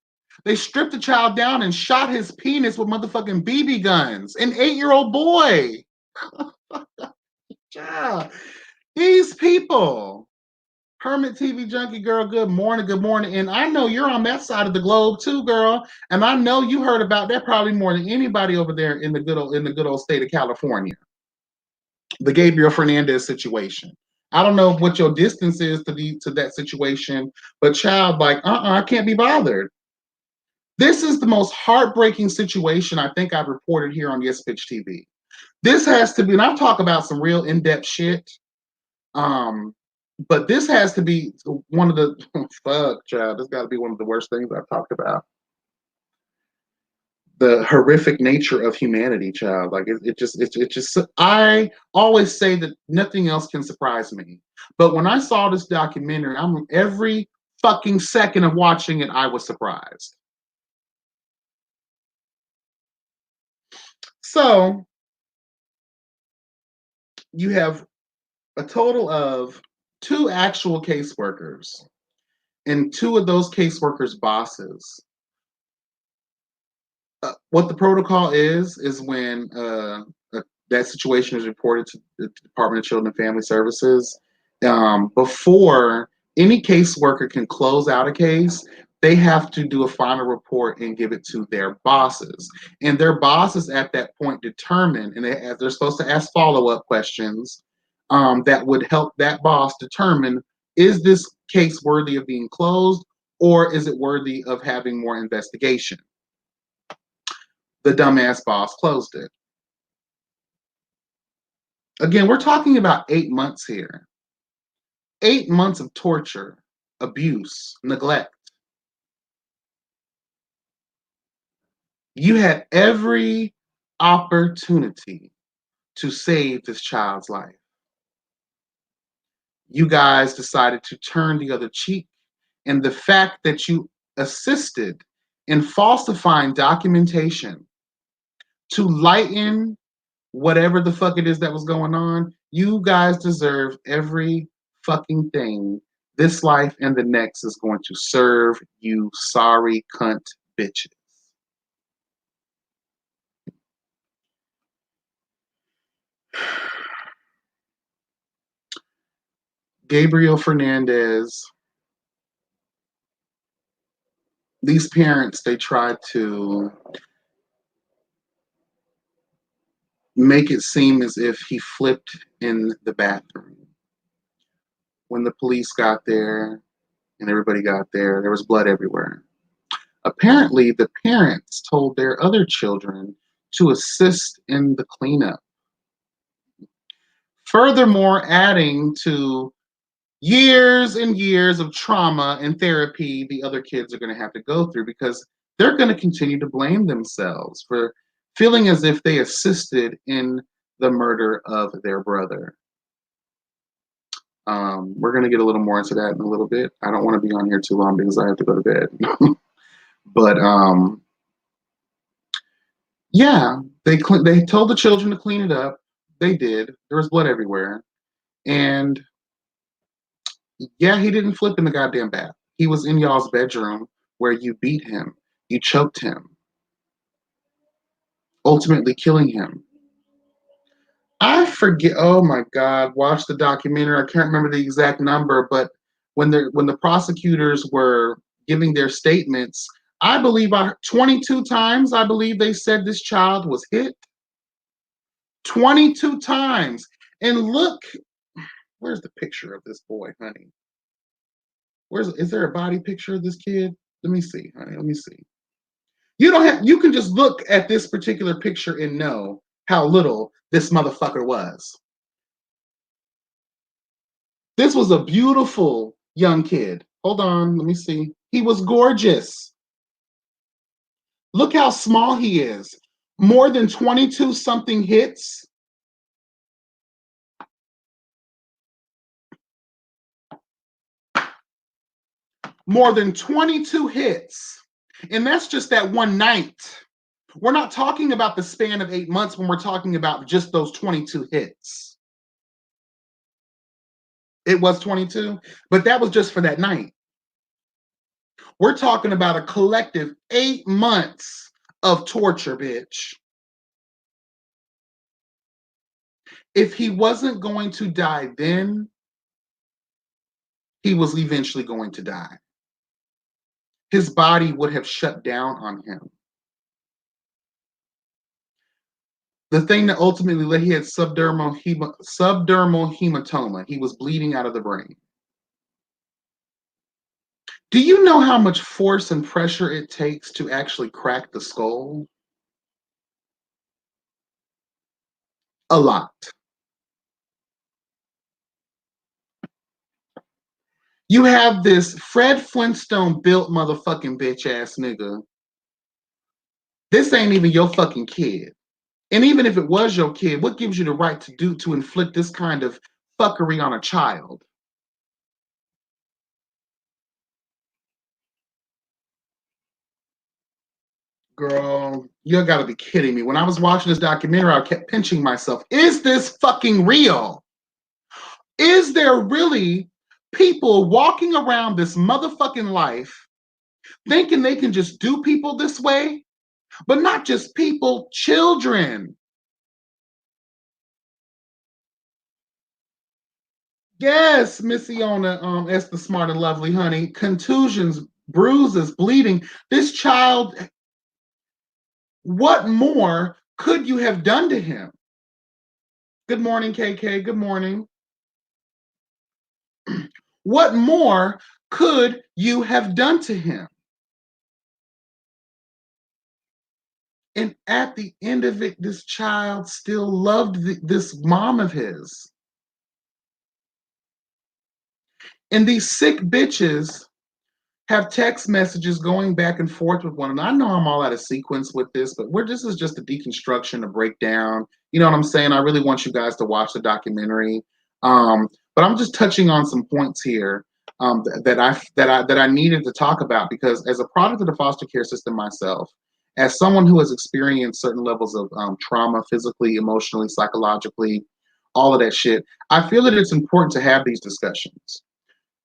They stripped the child down and shot his penis with motherfucking BB guns. An 8-year-old boy. Yeah. These people. Hermit TV Junkie Girl, good morning, good morning. And I know you're on that side of the globe too, girl. And I know you heard about that probably more than anybody over there in the good old state of California. The Gabriel Fernandez situation. I don't know what your distance is to that situation, but child, like, I can't be bothered. This is the most heartbreaking situation I think I've reported here on Yes Bitch TV. This has to be, and I've talked about some real in-depth shit. But this has to be one of the fuck, child. This got to be one of the worst things I've talked about. The horrific nature of humanity, child. Like it just. I always say that nothing else can surprise me, but when I saw this documentary, every fucking second of watching it, I was surprised. So you have a total of 2 actual caseworkers and 2 of those caseworkers' bosses. What the protocol is when that situation is reported to the Department of Children and Family Services, before any caseworker can close out a case, they have to do a final report and give it to their bosses. And their bosses at that point determine, and they're supposed to ask follow-up questions that would help that boss determine, is this case worthy of being closed or is it worthy of having more investigation? The dumbass boss closed it. Again, we're talking about 8 months here. 8 months of torture, abuse, neglect. You had every opportunity to save this child's life. You guys decided to turn the other cheek, and the fact that you assisted in falsifying documentation to lighten whatever the fuck it is that was going on, you guys deserve every fucking thing this life and the next is going to serve you sorry cunt bitches. Gabriel Fernandez, these parents, they tried to make it seem as if he flipped in the bathroom. When the police got there and everybody got there, there was blood everywhere. Apparently, the parents told their other children to assist in the cleanup. Furthermore, adding to years and years of trauma and therapy the other kids are going to have to go through, because they're going to continue to blame themselves for feeling as if they assisted in the murder of their brother. We're going to get a little more into that in a little bit. I don't want to be on here too long because I have to go to bed. But yeah, they told the children to clean it up. They did. There was blood everywhere. And yeah, he didn't flip in the goddamn bath. He was in y'all's bedroom where you beat him. You choked him, ultimately killing him. I forget. Oh my God! Watch the documentary. I can't remember the exact number, but when the prosecutors were giving their statements, I believe 22 times. I believe they said this child was hit. 22 times. And look, where's the picture of this boy, honey? Is there a body picture of this kid? Let me see, honey. Let me see. You can just look at this particular picture and know how little this motherfucker was. This was a beautiful young kid. Hold on, let me see. He was gorgeous. Look how small he is. More than 22 something hits. More than 22 hits. And that's just that one night. We're not talking about the span of 8 months when we're talking about just those 22 hits. It was 22, but that was just for that night. We're talking about a collective 8 months of torture, bitch. If he wasn't going to die then, he was eventually going to die. His body would have shut down on him. The thing that ultimately led, he had subdermal hematoma. He was bleeding out of the brain. Do you know how much force and pressure it takes to actually crack the skull? A lot. You have this Fred Flintstone built motherfucking bitch ass nigga. This ain't even your fucking kid. And even if it was your kid, what gives you the right to inflict this kind of fuckery on a child? Girl, you gotta be kidding me. When I was watching this documentary, I kept pinching myself. Is this fucking real? Is there really people walking around this motherfucking life thinking they can just do people this way? But not just people, children. Yes, Miss Iona, as the smart and lovely honey. Contusions, bruises, bleeding. This child, what more could you have done to him? Good morning, KK. Good morning. What more could you have done to him? And at the end of it, this child still loved this mom of his. And these sick bitches have text messages going back and forth with one another. I know I'm all out of sequence with this, but this is just a deconstruction, a breakdown. You know what I'm saying? I really want you guys to watch the documentary. But I'm just touching on some points here that I needed to talk about because as a product of the foster care system myself, as someone who has experienced certain levels of trauma, physically, emotionally, psychologically, all of that shit, I feel that it's important to have these discussions.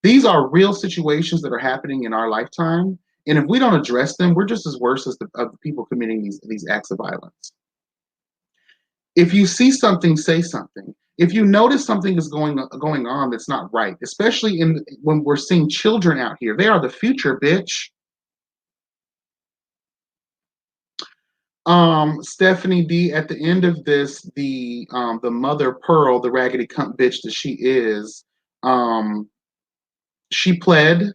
These are real situations that are happening in our lifetime, and if we don't address them, we're just as worse as the people committing these acts of violence. If you see something, say something. If you notice something is going on that's not right, especially when we're seeing children out here, they are the future, bitch. Stephanie D, at the end of this, the mother Pearl, the raggedy cunt bitch that she is, she pled.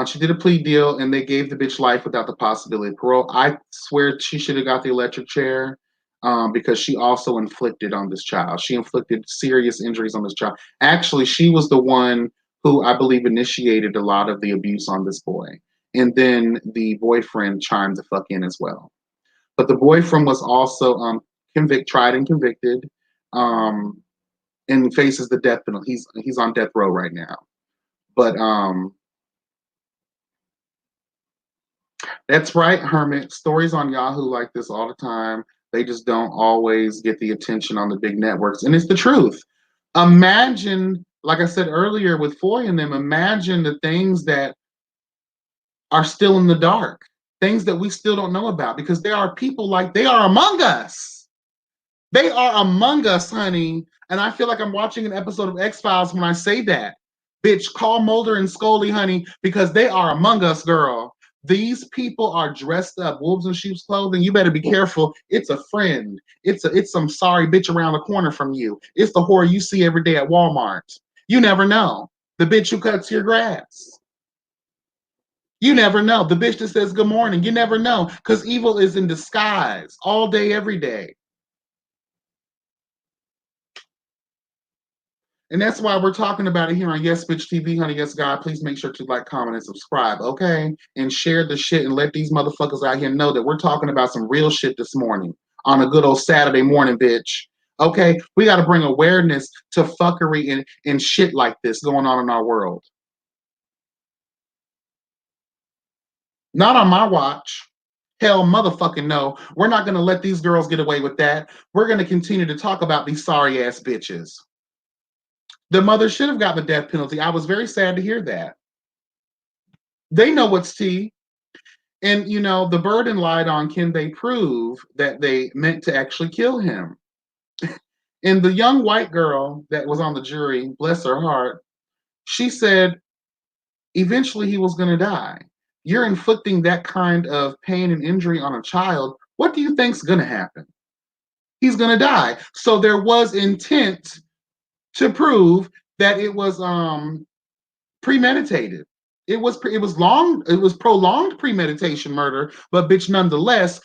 She did a plea deal, and they gave the bitch life without the possibility of parole. I swear she should have got the electric chair because she also inflicted on this child. She inflicted serious injuries on this child. Actually, she was the one who I believe initiated a lot of the abuse on this boy. And then the boyfriend chimed the fuck in as well. But the boyfriend was also tried and convicted, um, and faces the death penalty. He's on death row right now. But that's right, Hermit. Stories on Yahoo like this all the time. They just don't always get the attention on the big networks. And it's the truth. Imagine, like I said earlier with Foy and them, imagine the things that are still in the dark, things that we still don't know about, because there are people like they are among us. They are among us, honey. And I feel like I'm watching an episode of X-Files when I say that. Bitch, call Mulder and Scully, honey, because they are among us, girl. These people are dressed up, wolves in sheep's clothing. You better be careful. It's a friend. It's some sorry bitch around the corner from you. It's the whore you see every day at Walmart. You never know. The bitch who cuts your grass. You never know. The bitch that says good morning. You never know. Because evil is in disguise all day, every day. And that's why we're talking about it here on Yes Bitch TV, honey. Yes, God. Please make sure to like, comment, and subscribe, okay? And share the shit and let these motherfuckers out here know that we're talking about some real shit this morning on a good old Saturday morning, bitch. Okay? We got to bring awareness to fuckery and shit like this going on in our world. Not on my watch. Hell motherfucking no. We're not going to let these girls get away with that. We're going to continue to talk about these sorry ass bitches. The mother should have gotten the death penalty. I was very sad to hear that. They know what's tea. And, you know, the burden lied on can they prove that they meant to actually kill him? And the young white girl that was on the jury, bless her heart, she said eventually he was going to die. You're inflicting that kind of pain and injury on a child. What do you think's going to happen? He's going to die. So there was intent to prove that it was premeditated. It was prolonged premeditation murder, but bitch, nonetheless,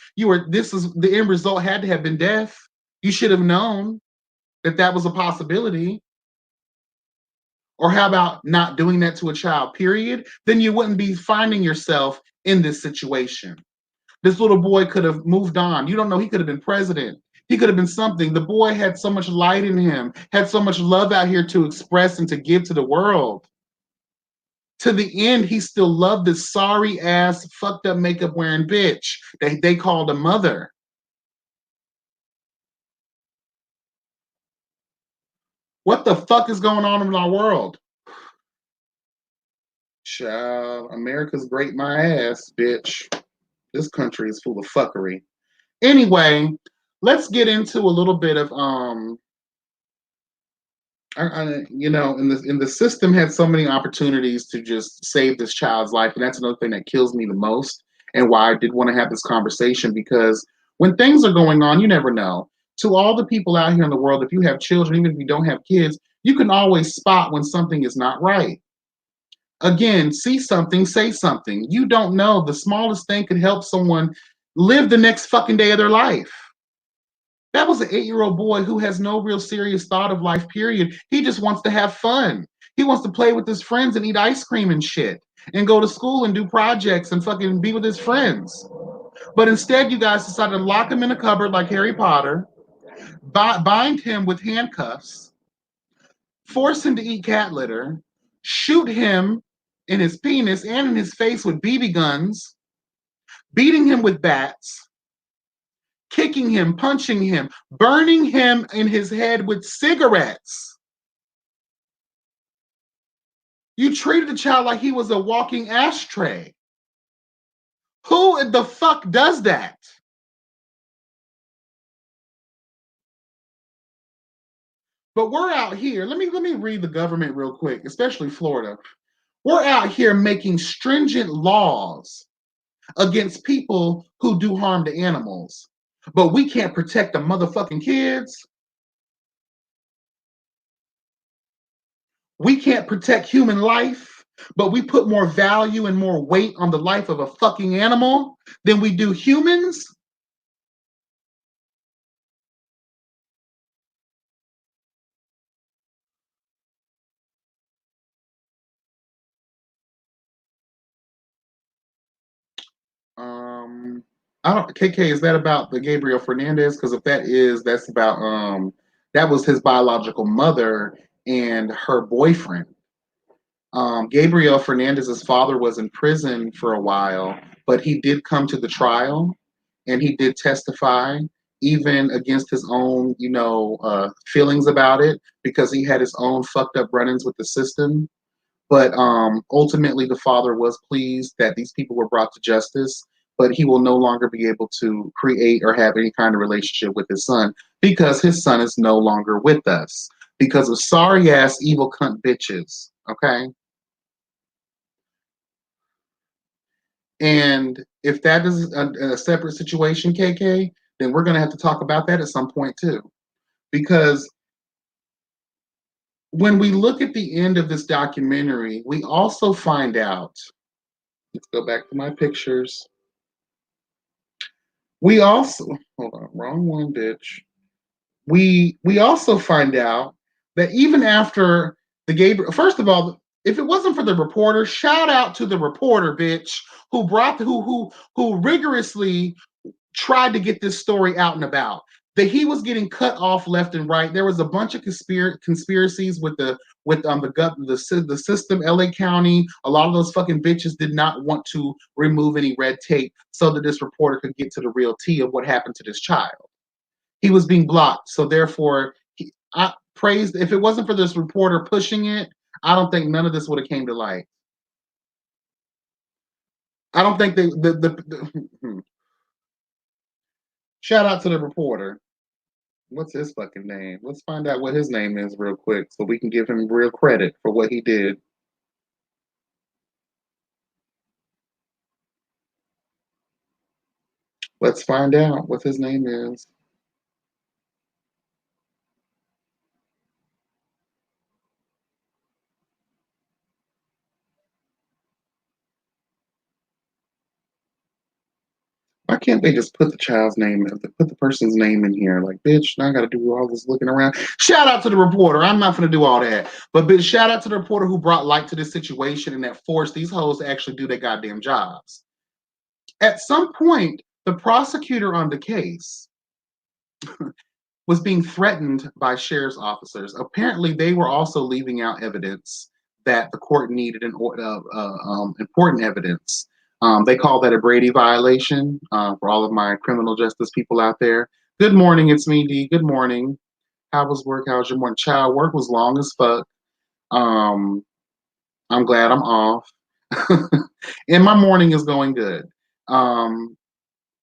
this is the end result had to have been death. You should have known that that was a possibility. Or how about not doing that to a child, period? Then you wouldn't be finding yourself in this situation. This little boy could have moved on. You don't know, he could have been president. He could have been something. The boy had so much light in him, had so much love out here to express and to give to the world. To the end, he still loved this sorry ass, fucked up makeup wearing bitch that they called a mother. What the fuck is going on in our world? Child, America's great my ass, bitch. This country is full of fuckery. Anyway, let's get into a little bit of you know, in the system had so many opportunities to just save this child's life, and that's another thing that kills me the most, and why I did want to have this conversation, because when things are going on, you never know. To all the people out here in the world, if you have children, even if you don't have kids, you can always spot when something is not right. Again, see something, say something. You don't know. The smallest thing could help someone live the next fucking day of their life. That was an 8-year-old boy who has no real serious thought of life, period. He just wants to have fun. He wants to play with his friends and eat ice cream and shit and go to school and do projects and fucking be with his friends. But instead, you guys decided to lock him in a cupboard like Harry Potter, bind him with handcuffs, force him to eat cat litter, shoot him in his penis and in his face with BB guns, beating him with bats, kicking him, punching him, burning him in his head with cigarettes. You treated the child like he was a walking ashtray. Who the fuck does that? But we're out here. Let me read the government real quick, especially Florida. We're out here making stringent laws against people who do harm to animals. But we can't protect the motherfucking kids. We can't protect human life, but we put more value and more weight on the life of a fucking animal than we do humans. Um, I don't. KK, is that about the Gabriel Fernandez? Because if that is, that's about that was his biological mother and her boyfriend. Gabriel Fernandez's father was in prison for a while, but he did come to the trial and he did testify, even against his own, feelings about it, because he had his own fucked up run-ins with the system. But ultimately, the father was pleased that these people were brought to justice, but he will no longer be able to create or have any kind of relationship with his son because his son is no longer with us because of sorry ass evil cunt bitches. Okay. And if that is a separate situation, KK, then we're going to have to talk about that at some point too. Because when we look at the end of this documentary, we also find out, let's go back to my pictures. We also, hold on, wrong one, bitch. We also find out that even after the Gabriel, first of all, if it wasn't for the reporter, shout out to the reporter, bitch, who rigorously tried to get this story out and about. That he was getting cut off left and right. There was a bunch of conspiracies with the system, LA County. A lot of those fucking bitches did not want to remove any red tape so that this reporter could get to the real tea of what happened to this child. He was being blocked, so therefore, I praised. If it wasn't for this reporter pushing it, I don't think none of this would have came to light. I don't think shout out to the reporter. What's his fucking name? Let's find out what his name is real quick so we can give him real credit for what he did. Let's find out what his name is. Why can't they just put the child's name, put the person's name in here? Like, bitch, now I got to do all this looking around. Shout out to the reporter. I'm not going to do all that. But bitch, shout out to the reporter who brought light to this situation and that forced these hoes to actually do their goddamn jobs. At some point, the prosecutor on the case was being threatened by sheriff's officers. Apparently, they were also leaving out evidence that the court needed important evidence. They call that a Brady violation for all of my criminal justice people out there. Good morning, it's me, D. Good morning. How was work? How was your morning? Child, work was long as fuck. I'm glad I'm off. And my morning is going good.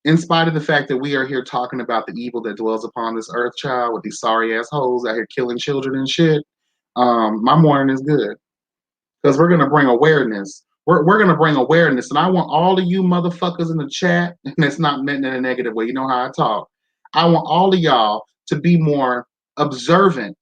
In spite of the fact that we are here talking about the evil that dwells upon this earth, child, with these sorry ass hoes out here killing children and shit, my morning is good because we're gonna bring awareness. We're gonna bring awareness, and I want all of you motherfuckers in the chat, and it's not meant in a negative way. You know how I talk. I want all of y'all to be more observant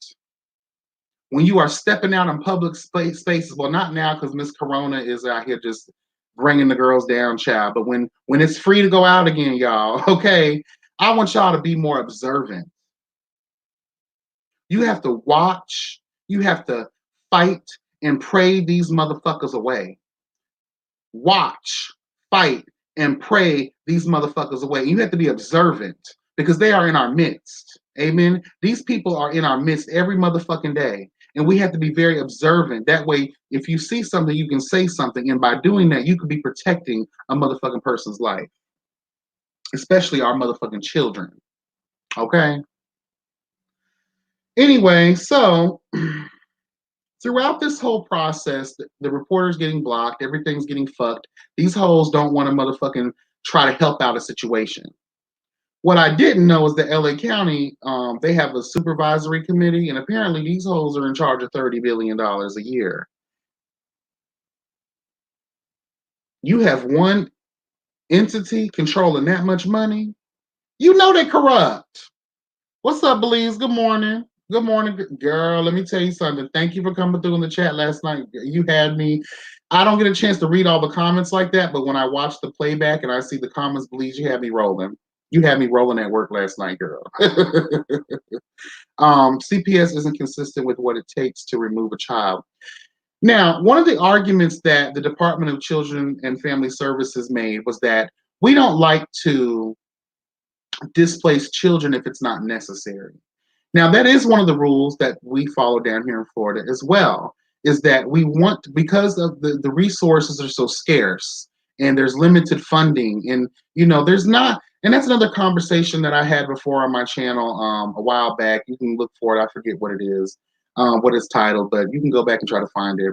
when you are stepping out in public spaces. Well, not now because Miss Corona is out here just bringing the girls down, child. But when it's free to go out again, y'all, okay, I want y'all to be more observant. You have to watch. You have to fight and pray these motherfuckers away. Watch, fight, and pray these motherfuckers away. You have to be observant because they are in our midst. Amen. These people are in our midst every motherfucking day. And we have to be very observant. That way, if you see something, you can say something. And by doing that, you could be protecting a motherfucking person's life, especially our motherfucking children. Okay? Anyway, so throughout this whole process, the reporter's getting blocked, everything's getting fucked. These hoes don't want to motherfucking try to help out a situation. What I didn't know is that LA County, they have a supervisory committee, and apparently these hoes are in charge of $30 billion a year. You have one entity controlling that much money, you know they corrupt. What's up, Belize? Good morning. Good morning, girl. Let me tell you something. Thank you for coming through in the chat last night. You had me. I don't get a chance to read all the comments like that, but when I watch the playback and I see the comments, Belize, you had me rolling. You had me rolling at work last night, girl. CPS isn't consistent with what it takes to remove a child. Now, one of the arguments that the Department of Children and Family Services made was that we don't like to displace children if it's not necessary. Now, that is one of the rules that we follow down here in Florida as well, is that we want, because of the resources are so scarce and there's limited funding, and, you know, there's not, and that's another conversation that I had before on my channel a while back. You can look for it. I forget what it is, what it's titled, but you can go back and try to find it.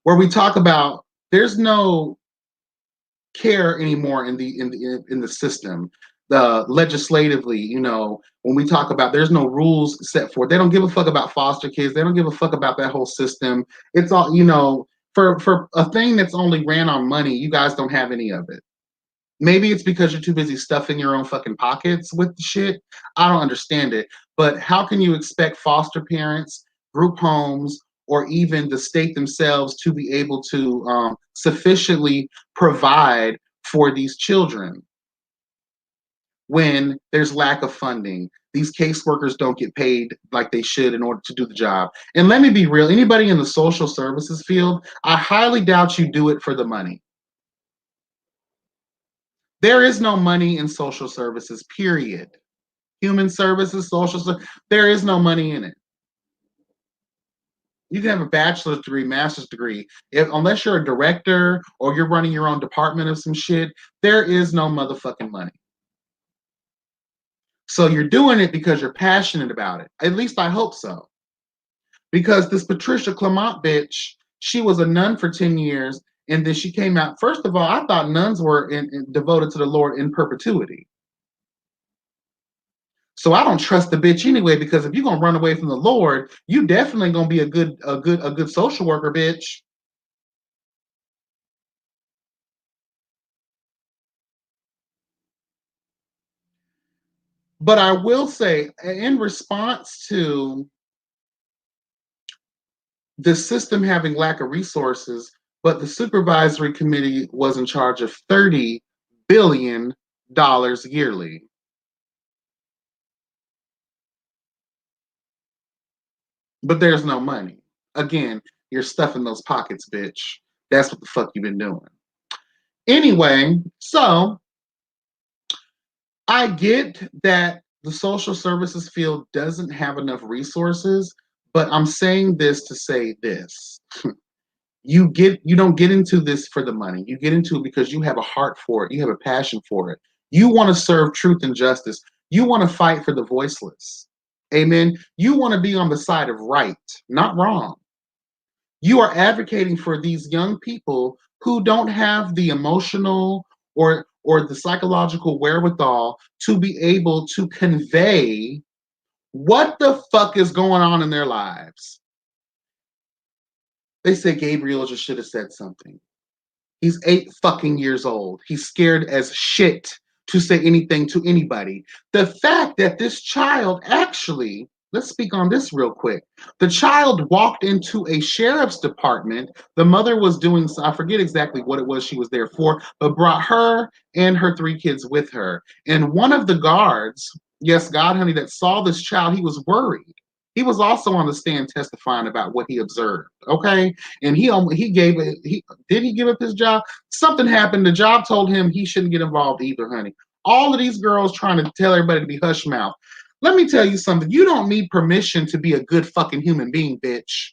Where we talk about there's no care anymore in the system. The legislatively, you know, when we talk about there's no rules set forth. They don't give a fuck about foster kids. They don't give a fuck about that whole system. It's all, you know, for a thing that's only ran on money, you guys don't have any of it. Maybe it's because you're too busy stuffing your own fucking pockets with the shit. I don't understand it. But how can you expect foster parents, group homes, or even the state themselves to be able to sufficiently provide for these children? when there's lack of funding. These caseworkers don't get paid like they should in order to do the job. And let me be real, anybody in the social services field, I highly doubt you do it for the money. There is no money in social services, period. Human services, there is no money in it. You can have a bachelor's degree, master's degree. Unless you're a director or you're running your own department of some shit, there is no motherfucking money. So you're doing it because you're passionate about it. At least I hope so. Because this Patricia Clement bitch, she was a nun for 10 years, and then she came out. First of all, I thought nuns were devoted to the Lord in perpetuity. So I don't trust the bitch anyway, because if you're gonna run away from the Lord, you definitely gonna be a good social worker, bitch. But I will say, in response to the system having lack of resources, but the supervisory committee was in charge of $30 billion yearly. But there's no money. Again, you're stuffing those pockets, bitch. That's what the fuck you've been doing. Anyway, so I get that the social services field doesn't have enough resources, but I'm saying this to say this. You don't get into this for the money. You get into it because you have a heart for it. You have a passion for it. You want to serve truth and justice. You want to fight for the voiceless. Amen. You want to be on the side of right, not wrong. You are advocating for these young people who don't have the emotional or the psychological wherewithal to be able to convey what the fuck is going on in their lives. They say Gabriel just should have said something. He's 8 fucking years old. He's scared as shit to say anything to anybody. The fact that this child actually, let's speak on this real quick. The child walked into a sheriff's department. The mother was doing, I forget exactly what it was she was there for, but brought her and her 3 kids with her. And one of the guards, yes, God, honey, that saw this child, he was worried. He was also on the stand testifying about what he observed. Okay, and he gave it. Did he give up his job? Something happened. The job told him he shouldn't get involved either, honey. All of these girls trying to tell everybody to be hush mouth. Let me tell you something. You don't need permission to be a good fucking human being, bitch.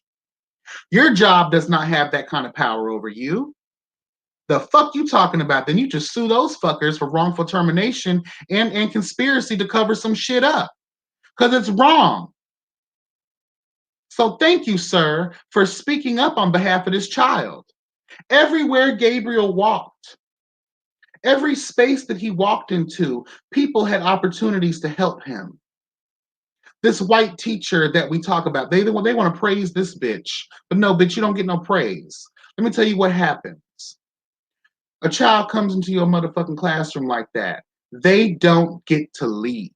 Your job does not have that kind of power over you. The fuck you talking about? Then you just sue those fuckers for wrongful termination and conspiracy to cover some shit up. Because it's wrong. So thank you, sir, for speaking up on behalf of this child. Everywhere Gabriel walked, every space that he walked into, people had opportunities to help him. This white teacher that we talk about, they want to praise this bitch. But no, bitch, you don't get no praise. Let me tell you what happens. A child comes into your motherfucking classroom like that. They don't get to leave.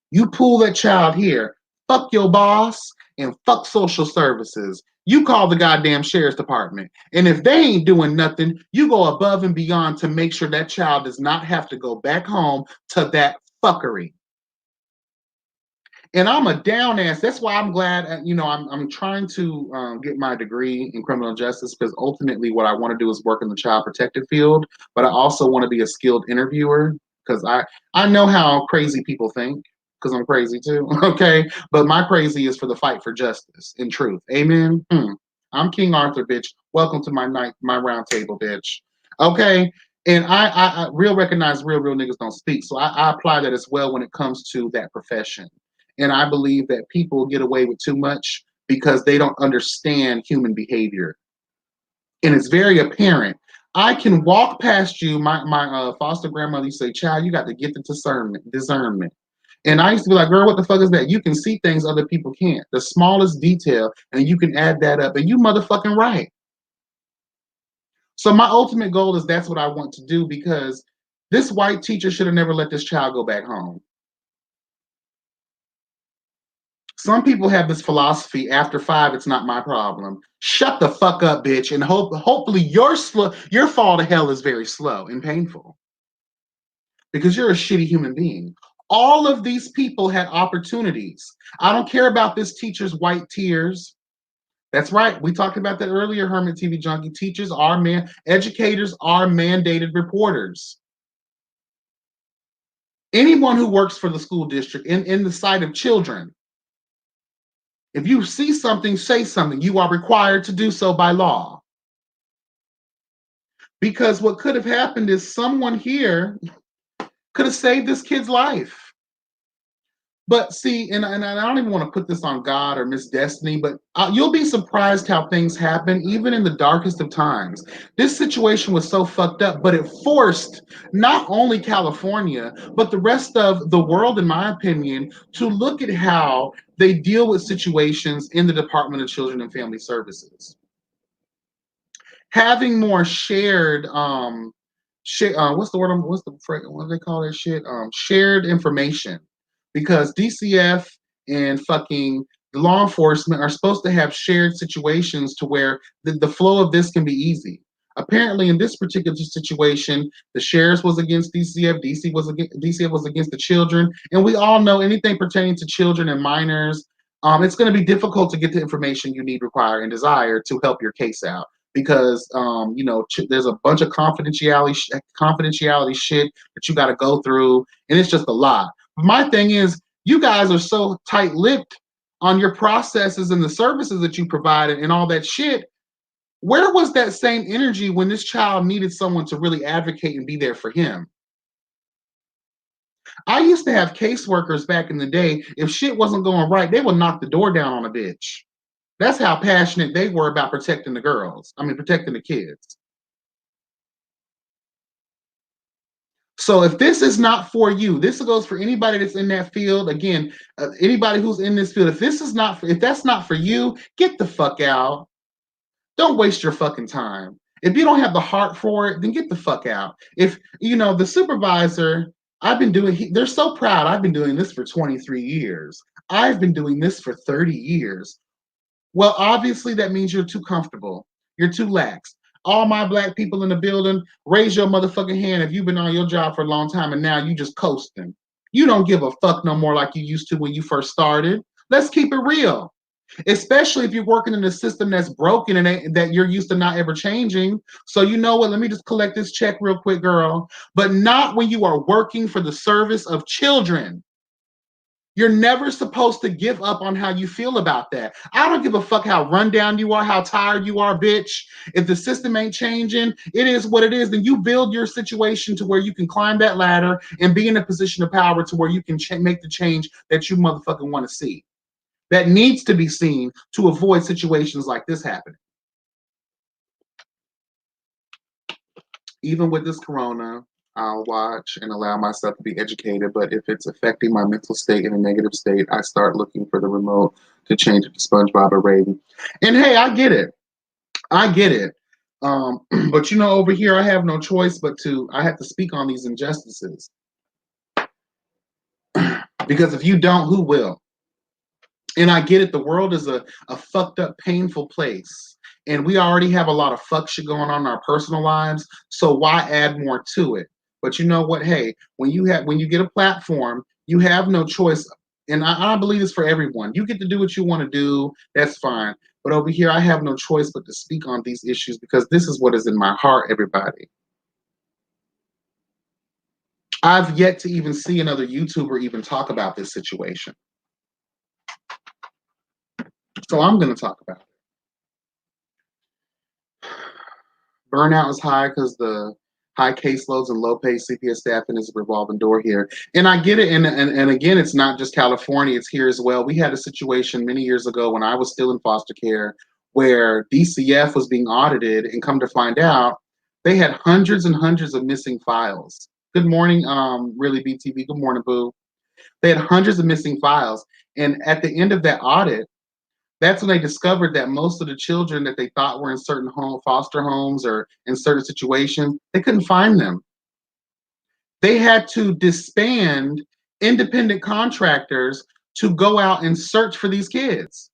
You pull that child here, fuck your boss and fuck social services. You call the goddamn sheriff's department. And if they ain't doing nothing, you go above and beyond to make sure that child does not have to go back home to that fuckery. And I'm a down ass. That's why I'm glad, I'm trying to get my degree in criminal justice, because ultimately what I want to do is work in the child protective field. But I also want to be a skilled interviewer, because I know how crazy people think, because I'm crazy too. Okay. But my crazy is for the fight for justice and truth. Amen. I'm King Arthur, bitch. Welcome to my round table, bitch. Okay. And I real recognize real niggas don't speak. So I apply that as well when it comes to that profession. And I believe that people get away with too much because they don't understand human behavior. And it's very apparent. I can walk past you. My foster grandmother used to say, child, you got to get the discernment. And I used to be like, girl, what the fuck is that? You can see things other people can't. The smallest detail, and you can add that up. And you motherfucking right. So my ultimate goal is that's what I want to do, because this white teacher should have never let this child go back home. Some people have this philosophy: after 5, it's not my problem. Shut the fuck up, bitch, and hopefully your fall to hell is very slow and painful. because you're a shitty human being. All of these people had opportunities. I don't care about this teacher's white tears. That's right. We talked about that earlier, Hermit TV Junkie. Educators are mandated reporters. Anyone who works for the school district in the sight of children, if you see something, say something. You are required to do so by law. Because what could have happened is someone here could have saved this kid's life. But see, and I don't even want to put this on God or Miss Destiny, but you'll be surprised how things happen, even in the darkest of times. This situation was so fucked up, but it forced not only California, but the rest of the world, in my opinion, to look at how they deal with situations in the Department of Children and Family Services. Having more shared what's the word? What do they call that shit? Shared information, because DCF and fucking the law enforcement are supposed to have shared situations to where the flow of this can be easy. Apparently, in this particular situation, the sheriff was against DCF, DCF was against the children, and we all know anything pertaining to children and minors, it's going to be difficult to get the information you need, require, and desire to help your case out, because there's a bunch of confidentiality shit that you got to go through, and it's just a lot. My thing is, you guys are so tight-lipped on your processes and the services that you provided and all that shit. Where was that same energy when this child needed someone to really advocate and be there for him? I used to have caseworkers back in the day. If shit wasn't going right, they would knock the door down on a bitch. That's how passionate they were about protecting protecting the kids. So if this is not for you, this goes for anybody that's in that field. Again, anybody who's in this field, if that's not for you, get the fuck out. Don't waste your fucking time. If you don't have the heart for it, then get the fuck out. If the supervisor, they're so proud. I've been doing this for 23 years. I've been doing this for 30 years. Well, obviously that means you're too comfortable. You're too lax. All my black people in the building, raise your motherfucking hand if you've been on your job for a long time and now you just coasting. You don't give a fuck no more like you used to when you first started. Let's keep it real. Especially if you're working in a system that's broken and that you're used to not ever changing. So you know what? Let me just collect this check real quick, girl. But not when you are working for the service of children. You're never supposed to give up on how you feel about that. I don't give a fuck how run down you are, how tired you are, bitch. If the system ain't changing, it is what it is. Then you build your situation to where you can climb that ladder and be in a position of power to where you can make the change that you motherfucking want to see. That needs to be seen to avoid situations like this happening. Even with this corona, I'll watch and allow myself to be educated, but if it's affecting my mental state in a negative state, I start looking for the remote to change it to SpongeBob or Raven. And hey, I get it. I get it. But over here, I have no choice but I have to speak on these injustices. Because if you don't, who will? And I get it. The world is a fucked up, painful place. And we already have a lot of fuck shit going on in our personal lives. So why add more to it? But you know what? Hey, when you get a platform, you have no choice. And I believe this for everyone. You get to do what you want to do. That's fine. But over here, I have no choice but to speak on these issues because this is what is in my heart, everybody. I've yet to even see another YouTuber even talk about this situation. So I'm going to talk about it. Burnout is high because the high caseloads and low paid CPS staffing is a revolving door here. And I get it. And again, it's not just California, it's here as well. We had a situation many years ago when I was still in foster care where DCF was being audited, and come to find out, they had hundreds and hundreds of missing files. Good morning, really BTV. Good morning, Boo. They had hundreds of missing files. And at the end of that audit, that's when they discovered that most of the children that they thought were in certain foster homes or in certain situations, they couldn't find them. They had to disband independent contractors to go out and search for these kids.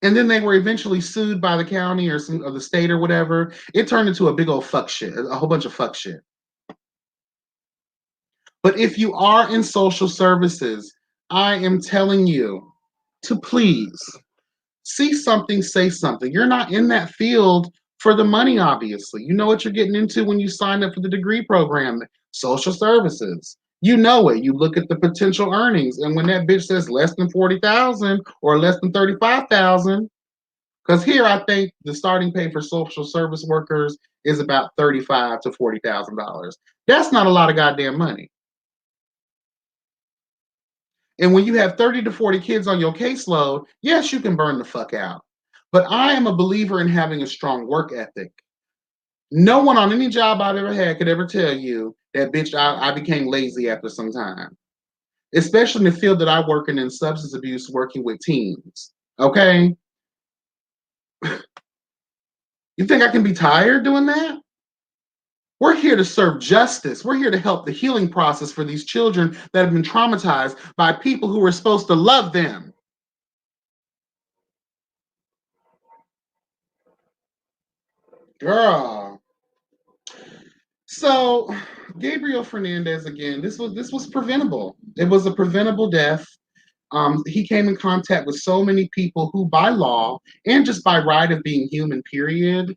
And then they were eventually sued by the county or the state or whatever. It turned into a big old fuck shit, a whole bunch of fuck shit. But if you are in social services, I am telling you to please see something, say something. You're not in that field for the money, obviously. You know what you're getting into when you sign up for the degree program, social services. You know it. You look at the potential earnings, and when that bitch says less than 40,000 or less than 35,000, because here I think the starting pay for social service workers is about $35,000 to $40,000. That's not a lot of goddamn money. And when you have 30 to 40 kids on your caseload, yes, you can burn the fuck out. But I am a believer in having a strong work ethic. No one on any job I've ever had could ever tell you that, bitch, I became lazy after some time, especially in the field that I work in substance abuse, working with teens. Okay? You think I can be tired doing that? We're here to serve justice. We're here to help the healing process for these children that have been traumatized by people who were supposed to love them. Girl. So, Gabriel Fernandez again. This was preventable. It was a preventable death. He came in contact with so many people who, by law and just by right of being human, period,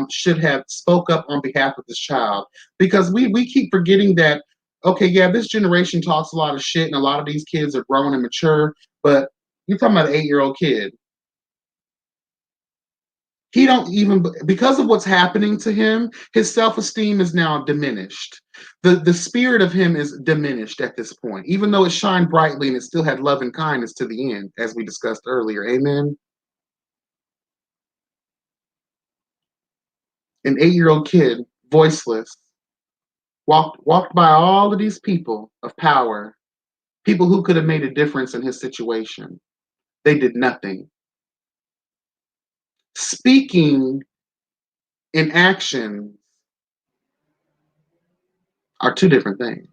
should have spoke up on behalf of this child. Because we keep forgetting that. Okay, yeah, this generation talks a lot of shit, and a lot of these kids are grown and mature. But you're talking about an 8-year-old kid. He don't even, because of what's happening to him, his self-esteem is now diminished. The spirit of him is diminished at this point, even though it shined brightly and it still had love and kindness to the end, as we discussed earlier. Amen. An 8-year-old kid, voiceless, walked by all of these people of power, people who could have made a difference in his situation. They did nothing. Speaking and action are two different things.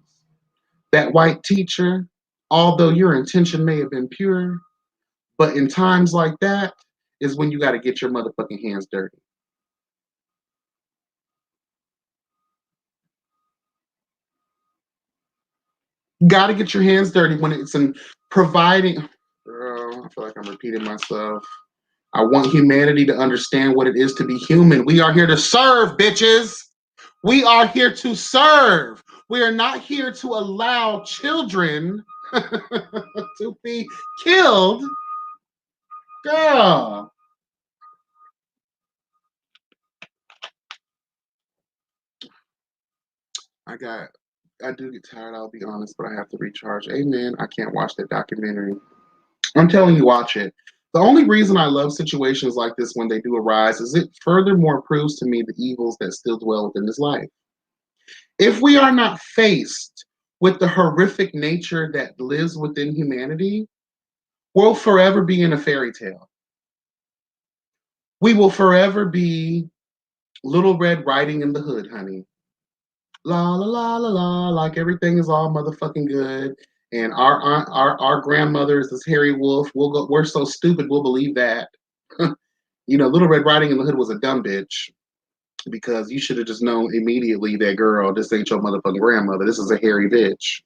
That white teacher, although your intention may have been pure, but in times like that is when you got to get your motherfucking hands dirty. Got to get your hands dirty when it's in providing. Girl, I feel like I'm repeating myself. I want humanity to understand what it is to be human. We are here to serve, bitches. We are here to serve. We are not here to allow children to be killed. Girl. I got I do get tired, I'll be honest, but I have to recharge. Amen. I can't watch that documentary. I'm telling you, watch it. The only reason I love situations like this when they do arise is it furthermore proves to me the evils that still dwell within this life. If we are not faced with the horrific nature that lives within humanity, we'll forever be in a fairy tale. We will forever be Little Red Riding in the Hood, honey. La la la la la, like everything is all motherfucking good. And our grandmother is this hairy wolf. We're so stupid we'll believe that. Little Red Riding in the Hood was a dumb bitch because you should have just known immediately that, girl, this ain't your motherfucking grandmother. This is a hairy bitch.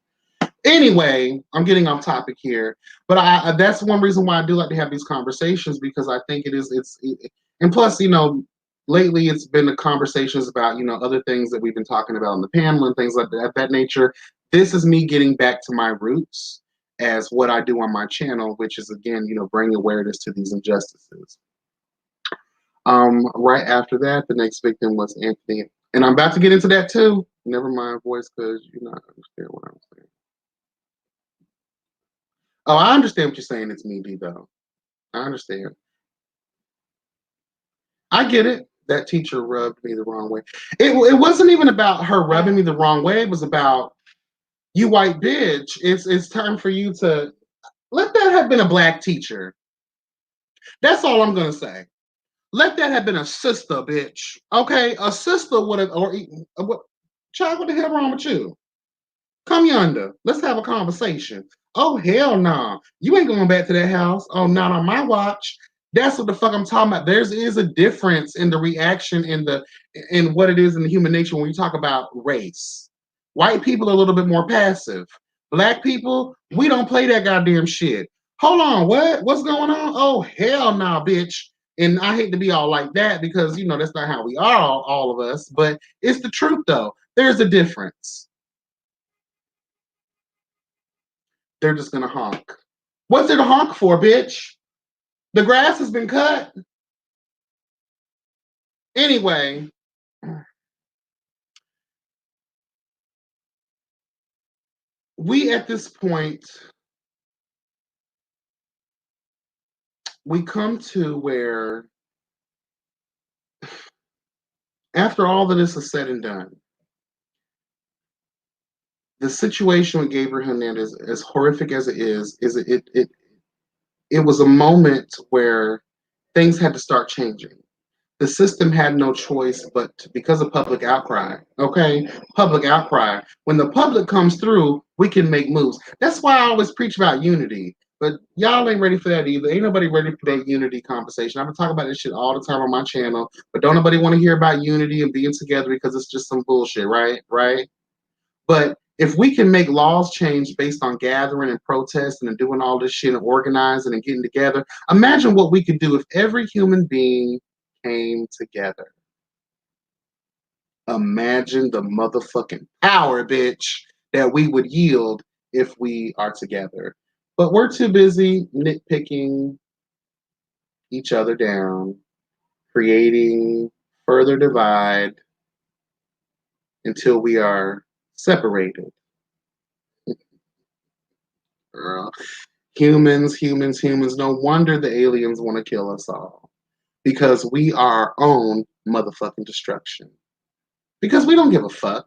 Anyway, I'm getting off topic here, but that's one reason why I do like to have these conversations, because I think and plus, lately it's been the conversations about, other things that we've been talking about in the panel and things like that nature. This is me getting back to my roots as what I do on my channel, which is, again, bring awareness to these injustices. Right after that, the next victim was Anthony, and I'm about to get into that too. Never mind, voice, because you not understand what I'm saying. Oh, I understand what you're saying. It's me, B, though. I understand. I get it. That teacher rubbed me the wrong way. It wasn't even about her rubbing me the wrong way. It was about, you white bitch. It's time for you to let that have been a black teacher. That's all I'm gonna say. Let that have been a sister, bitch. Okay, a sister would have, or what? Child, what the hell wrong with you? Come yonder. Let's have a conversation. Oh, hell no. Nah. You ain't going back to that house. Oh, not on my watch. That's what the fuck I'm talking about. There is a difference in the reaction in what it is in the human nature when you talk about race. White people are a little bit more passive. Black people, we don't play that goddamn shit. Hold on, what? What's going on? Oh, hell nah, bitch. And I hate to be all like that because, that's not how we are, all of us. But it's the truth, though. There's a difference. They're just going to honk. What's there to honk for, bitch? The grass has been cut. Anyway, we at this point, we come to where after all of this is said and done, the situation with Gabriel Hernandez, as horrific as it is it was a moment where things had to start changing. The system had no choice because of public outcry. Okay, public outcry. When the public comes through, we can make moves. That's why I always preach about unity. But y'all ain't ready for that either. Ain't nobody ready for that unity conversation. I'm gonna talk about this shit all the time on my channel, but don't nobody want to hear about unity and being together because it's just some bullshit, right? Right? But if we can make laws change based on gathering and protesting and doing all this shit and organizing and getting together, imagine what we could do if every human being came together. Imagine the motherfucking power, bitch, that we would yield if we are together. But we're too busy nitpicking each other down, creating further divide until we are separated. Girl. Humans. No wonder the aliens want to kill us all. Because we are our own motherfucking destruction. Because we don't give a fuck.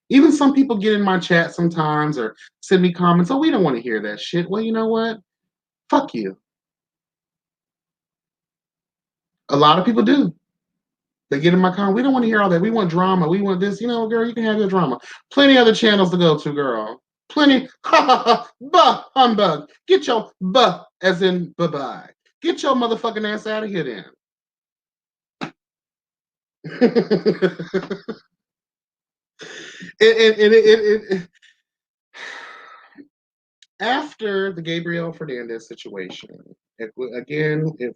Even some people get in my chat sometimes or send me comments, oh, we don't want to hear that shit. Well, you know what? Fuck you. A lot of people do. They get in my comment, we don't want to hear all that. We want drama. We want this. Girl, you can have your drama. Plenty other channels to go to, girl. Plenty. Bah, humbug. Get your bah, as in bye-bye. Get your motherfucking ass out of here then. After the Gabriel Fernandez situation, it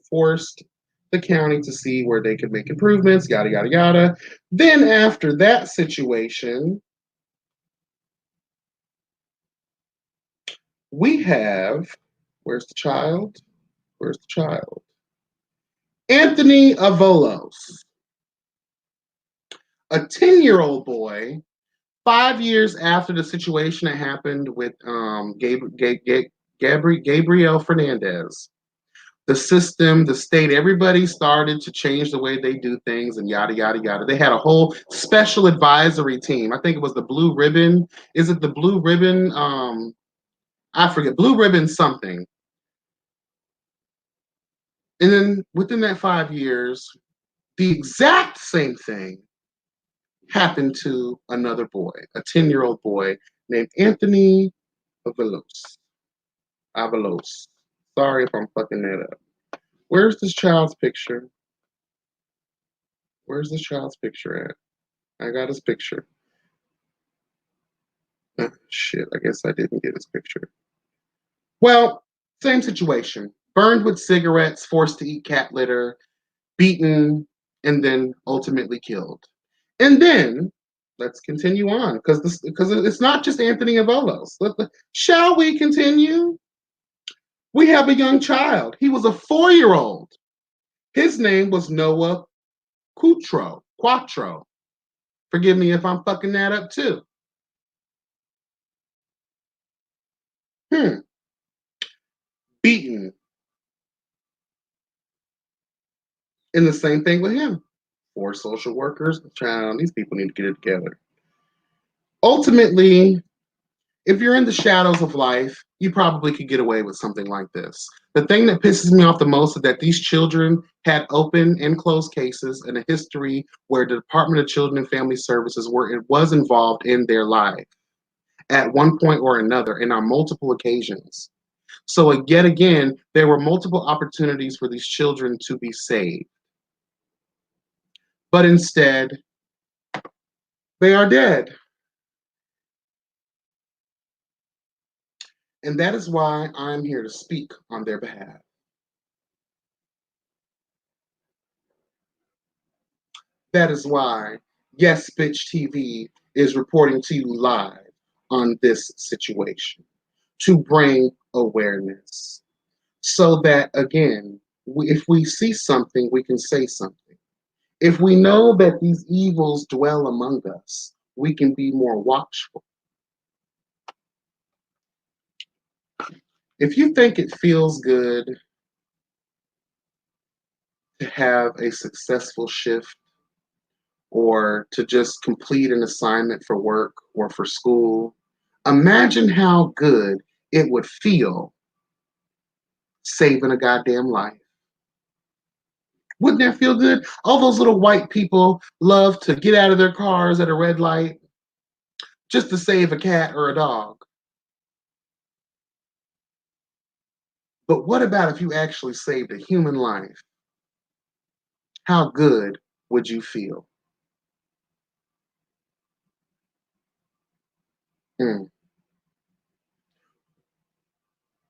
forced the county to see where they could make improvements, yada, yada, yada. Then after that situation, we have, where's the child? Where's the child? Anthony Avalos, a 10-year-old boy, 5 years after the situation that happened with Gabriel Fernandez. The system, the state, everybody started to change the way they do things and yada, yada, yada. They had a whole special advisory team. I think it was the Blue Ribbon. Is it the Blue Ribbon? I forget. Blue Ribbon something. And then within that 5 years, the exact same thing happened to another boy, a 10-year-old boy named Anthony Avalos. Avalos. Sorry if I'm fucking that up. Where's this child's picture? Where's this child's picture at? I got his picture. Shit, I guess I didn't get his picture. Well, same situation. Burned with cigarettes, forced to eat cat litter, beaten, and then ultimately killed. And then let's continue on because it's not just Anthony Avalos. Shall we continue? We have a young child. He was a 4-year-old. His name was Noah Quattro. Forgive me if I'm fucking that up too. Beaten. And the same thing with him. 4 social workers. Child, these people need to get it together. Ultimately, if you're in the shadows of life, you probably could get away with something like this. The thing that pisses me off the most is that these children had open and closed cases and a history where the Department of Children and Family Services was involved in their life at one point or another and on multiple occasions. So yet again, there were multiple opportunities for these children to be saved. But instead, they are dead. And that is why I'm here to speak on their behalf. That is why Yes Bitch TV is reporting to you live on this situation to bring awareness so that, again, if we see something, we can say something. If we know that these evils dwell among us, we can be more watchful. If you think it feels good to have a successful shift or to just complete an assignment for work or for school, imagine how good it would feel saving a goddamn life. Wouldn't that feel good? All those little white people love to get out of their cars at a red light just to save a cat or a dog. But what about if you actually saved a human life? How good would you feel? Mm.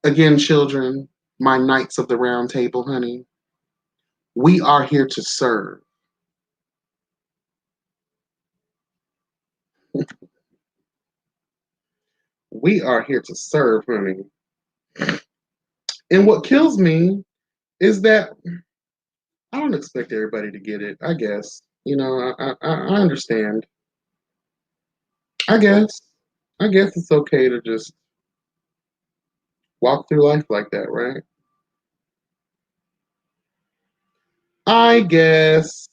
Again, children, my knights of the round table, honey, we are here to serve. We are here to serve, honey. And what kills me is that I don't expect everybody to get it, I guess. I understand. I guess. I guess it's okay to just walk through life like that, right? I guess.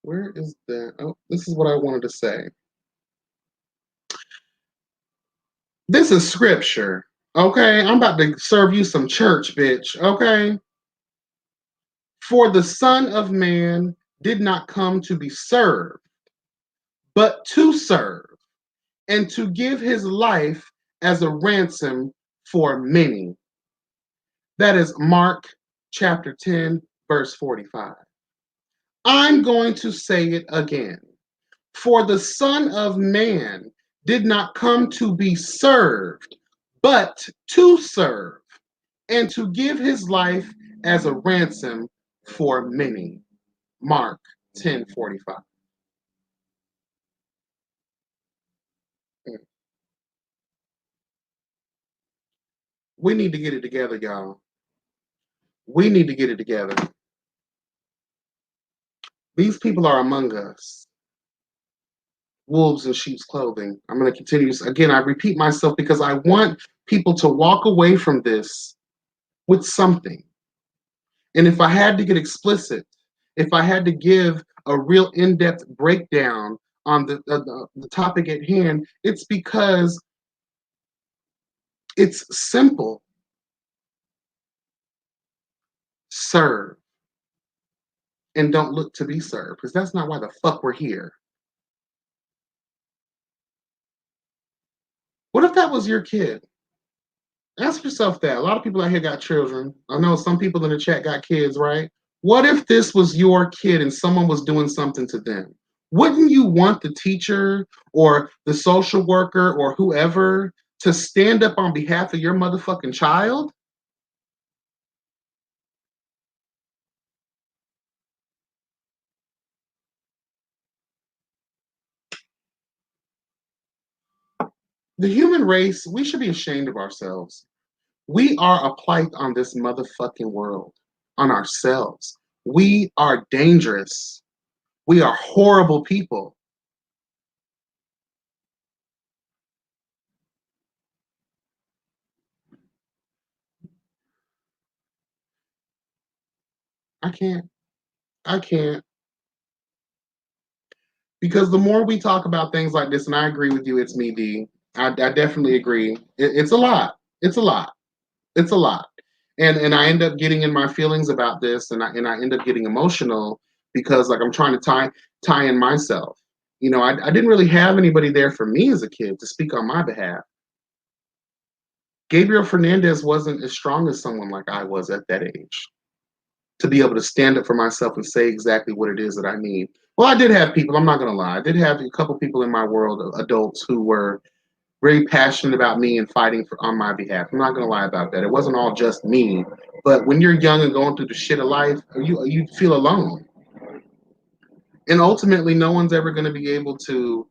Where is that? Oh, this is what I wanted to say. This is scripture. Okay, I'm about to serve you some church, bitch. Okay. For the Son of Man did not come to be served, but to serve, and to give his life as a ransom for many. That is Mark chapter 10, verse 45. I'm going to say it again. For the Son of Man did not come to be served, but to serve, and to give his life as a ransom for many. Mark 10:45. We need to get it together, y'all. We need to get it together. These people are among us, wolves in sheep's clothing. I'm going to continue. Again, I repeat myself because I want people to walk away from this with something. And if I had to get explicit, if I had to give a real in-depth breakdown on the topic at hand, it's because it's simple. Serve and don't look to be served, because that's not why the fuck we're here. What if that was your kid? Ask yourself that. A lot of people out here got children. I know some people in the chat got kids, right? What if this was your kid and someone was doing something to them? Wouldn't you want the teacher or the social worker or whoever to stand up on behalf of your motherfucking child? The human race, we should be ashamed of ourselves. We are a plight on this motherfucking world, on ourselves. We are dangerous. We are horrible people. I can't. I can't. Because the more we talk about things like this, and I agree with you, it's me, D. I definitely agree. It's a lot. It's a lot. It's a lot. And I end up getting in my feelings about this, and I end up getting emotional because like I'm trying to tie in myself. I didn't really have anybody there for me as a kid to speak on my behalf. Gabriel Fernandez wasn't as strong as someone like I was at that age to be able to stand up for myself and say exactly what it is that I need. Well, I did have people, I'm not going to lie. I did have a couple people in my world, adults, who were very passionate about me and fighting on my behalf. I'm not going to lie about that. It wasn't all just me. But when you're young and going through the shit of life, you feel alone. And ultimately, no one's ever going to be able to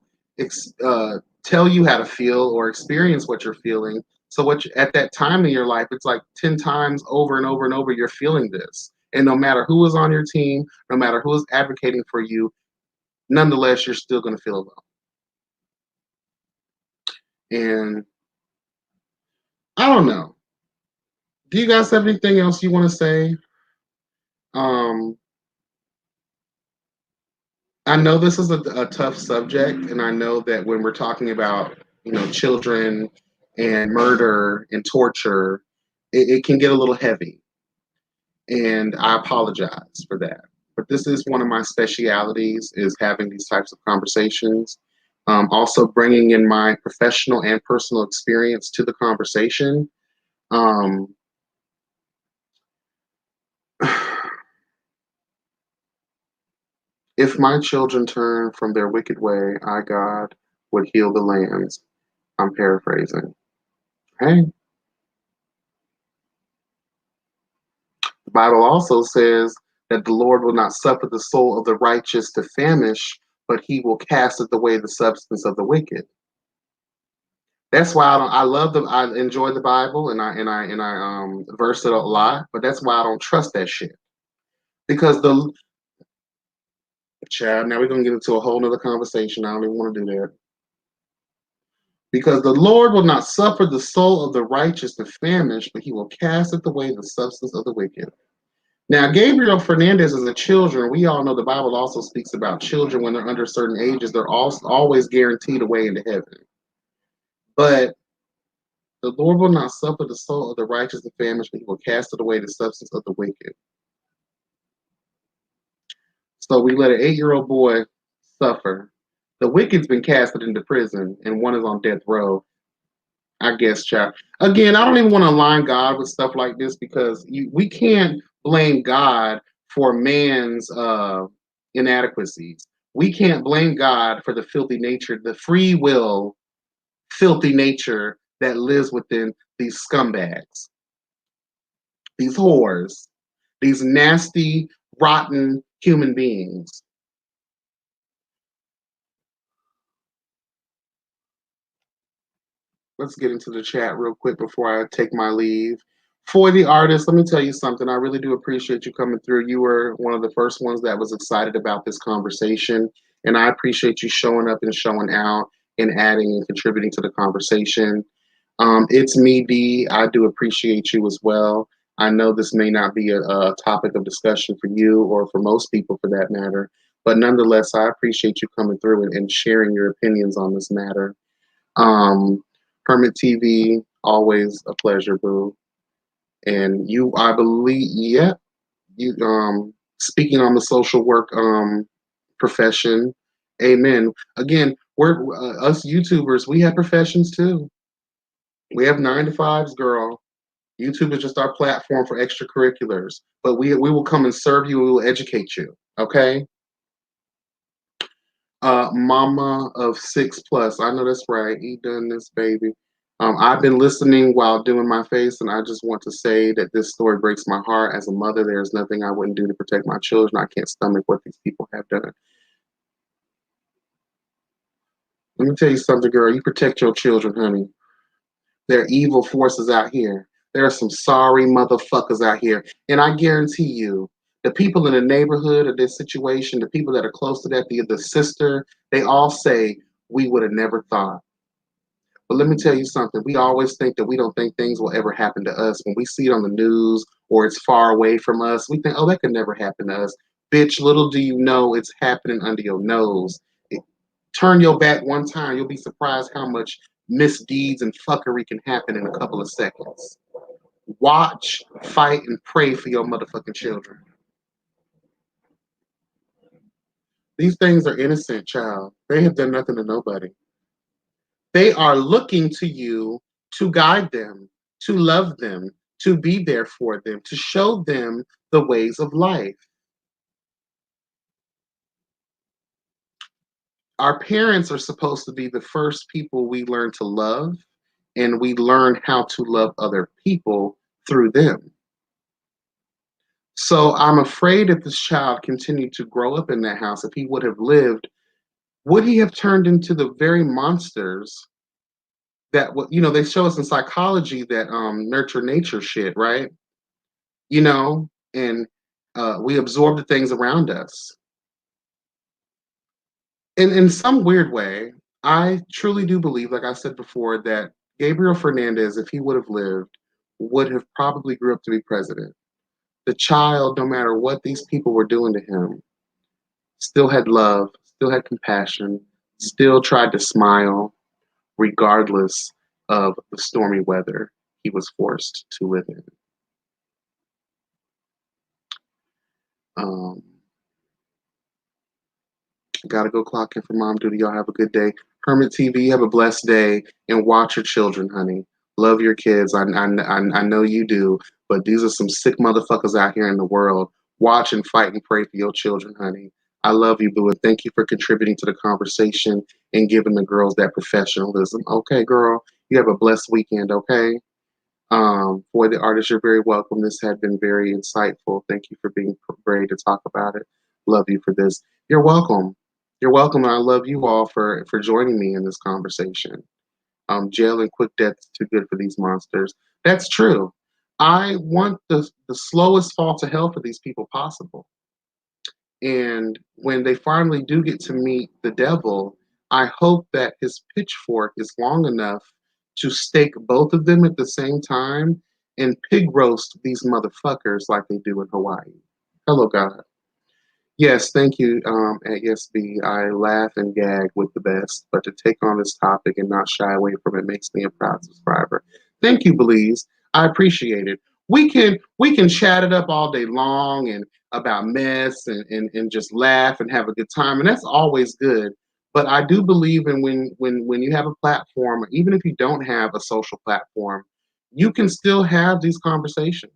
tell you how to feel or experience what you're feeling. So at that time in your life, it's like 10 times over and over and over, you're feeling this. And no matter who is on your team, no matter who is advocating for you, nonetheless, you're still going to feel alone. And I don't know. Do you guys have anything else you want to say? Um, I know this is a tough subject, and I know that when we're talking about, children and murder and torture, it can get a little heavy, and I apologize for that. But this is one of my specialities, is having these types of conversations. Also bringing in my professional and personal experience to the conversation. Um, if my children turn from their wicked way, I, God, would heal the lands. I'm paraphrasing. Hey, the Bible also says that the Lord will not suffer the soul of the righteous to famish, but he will casteth away the substance of the wicked. That's why I enjoy the Bible, and I verse it a lot, but that's why I don't trust that shit. Because the child, now we're gonna get into a whole nother conversation. I don't even want to do that. Because the Lord will not suffer the soul of the righteous to famish, but he will casteth away the substance of the wicked. Now, Gabriel Fernandez is a children. We all know the Bible also speaks about children when they're under certain ages. They're always guaranteed a way into heaven. But the Lord will not suffer the soul of the righteous to famish, but he will cast it away the substance of the wicked. So we let an 8-year-old boy suffer. The wicked's been casted into prison, and one is on death row. I guess, child. Again, I don't even want to align God with stuff like this, because we can't blame God for man's inadequacies. We can't blame God for the filthy nature, the free will, filthy nature that lives within these scumbags, these whores, these nasty, rotten human beings. Let's get into the chat real quick before I take my leave. For the artist, let me tell you something. I really do appreciate you coming through. You were one of the first ones that was excited about this conversation, and I appreciate you showing up and showing out and adding and contributing to the conversation. It's me, D. I do appreciate you as well. I know this may not be a topic of discussion for you, or for most people for that matter, but nonetheless, I appreciate you coming through and sharing your opinions on this matter. Um, Hermit TV, always a pleasure, boo. And you, I believe, yeah, you speaking on the social work profession, amen. Again, we're us YouTubers, we have professions too. We have 9 to 5s, girl. YouTube is just our platform for extracurriculars, but we will come and serve you. We will educate you. Okay. Mama of 6 plus. I know that's right. He done this, baby. I've been listening while doing my face, and I just want to say that this story breaks my heart. As a mother, there's nothing I wouldn't do to protect my children. I can't stomach what these people have done. Let me tell you something, girl. You protect your children, honey. There are evil forces out here. There are some sorry motherfuckers out here. And I guarantee you, the people in the neighborhood of this situation, the people that are close to that, the sister, they all say, we would have never thought. But let me tell you something. We always think that we don't think things will ever happen to us. When we see it on the news or it's far away from us, we think, oh, that could never happen to us. Bitch, little do you know it's happening under your nose. Turn your back one time, you'll be surprised how much misdeeds and fuckery can happen in a couple of seconds. Watch, fight, and pray for your motherfucking children. These things are innocent, child. They have done nothing to nobody. They are looking to you to guide them, to love them, to be there for them, to show them the ways of life. Our parents are supposed to be the first people we learn to love, and we learn how to love other people through them. So I'm afraid if this child continued to grow up in that house, if he would have lived, would he have turned into the very monsters that what they show us in psychology that nurture nature shit, right? And we absorb the things around us. In some weird way, I truly do believe, like I said before, that Gabriel Fernandez, if he would have lived, would have probably grew up to be president. The child, no matter what these people were doing to him, still had love, still had compassion, still tried to smile, regardless of the stormy weather he was forced to live in. Um, Gotta go clock in for mom duty. Y'all have a good day. Hermit TV, have a blessed day, and watch your children, honey. Love your kids. I know you do, but these are some sick motherfuckers out here in the world. Watch and fight and pray for your children, honey. I love you, boo, and thank you for contributing to the conversation and giving the girls that professionalism. Okay, girl, you have a blessed weekend, okay? For the artist, you're very welcome. This had been very insightful. Thank you for being ready to talk about it. Love you for this. You're welcome. You're welcome, and I love you all for joining me in this conversation. Jail and quick death is too good for these monsters. That's true. I want the slowest fall to hell for these people possible. And when they finally do get to meet the devil, I hope that his pitchfork is long enough to stake both of them at the same time and pig roast these motherfuckers like they do in Hawaii. Hello, God. Yes, thank you, at Yes B. I laugh and gag with the best, but to take on this topic and not shy away from it makes me a proud subscriber. Thank you, Belize. I appreciate it. We can chat it up all day long and about mess and just laugh and have a good time, and that's always good. But I do believe in when you have a platform, even if you don't have a social platform, you can still have these conversations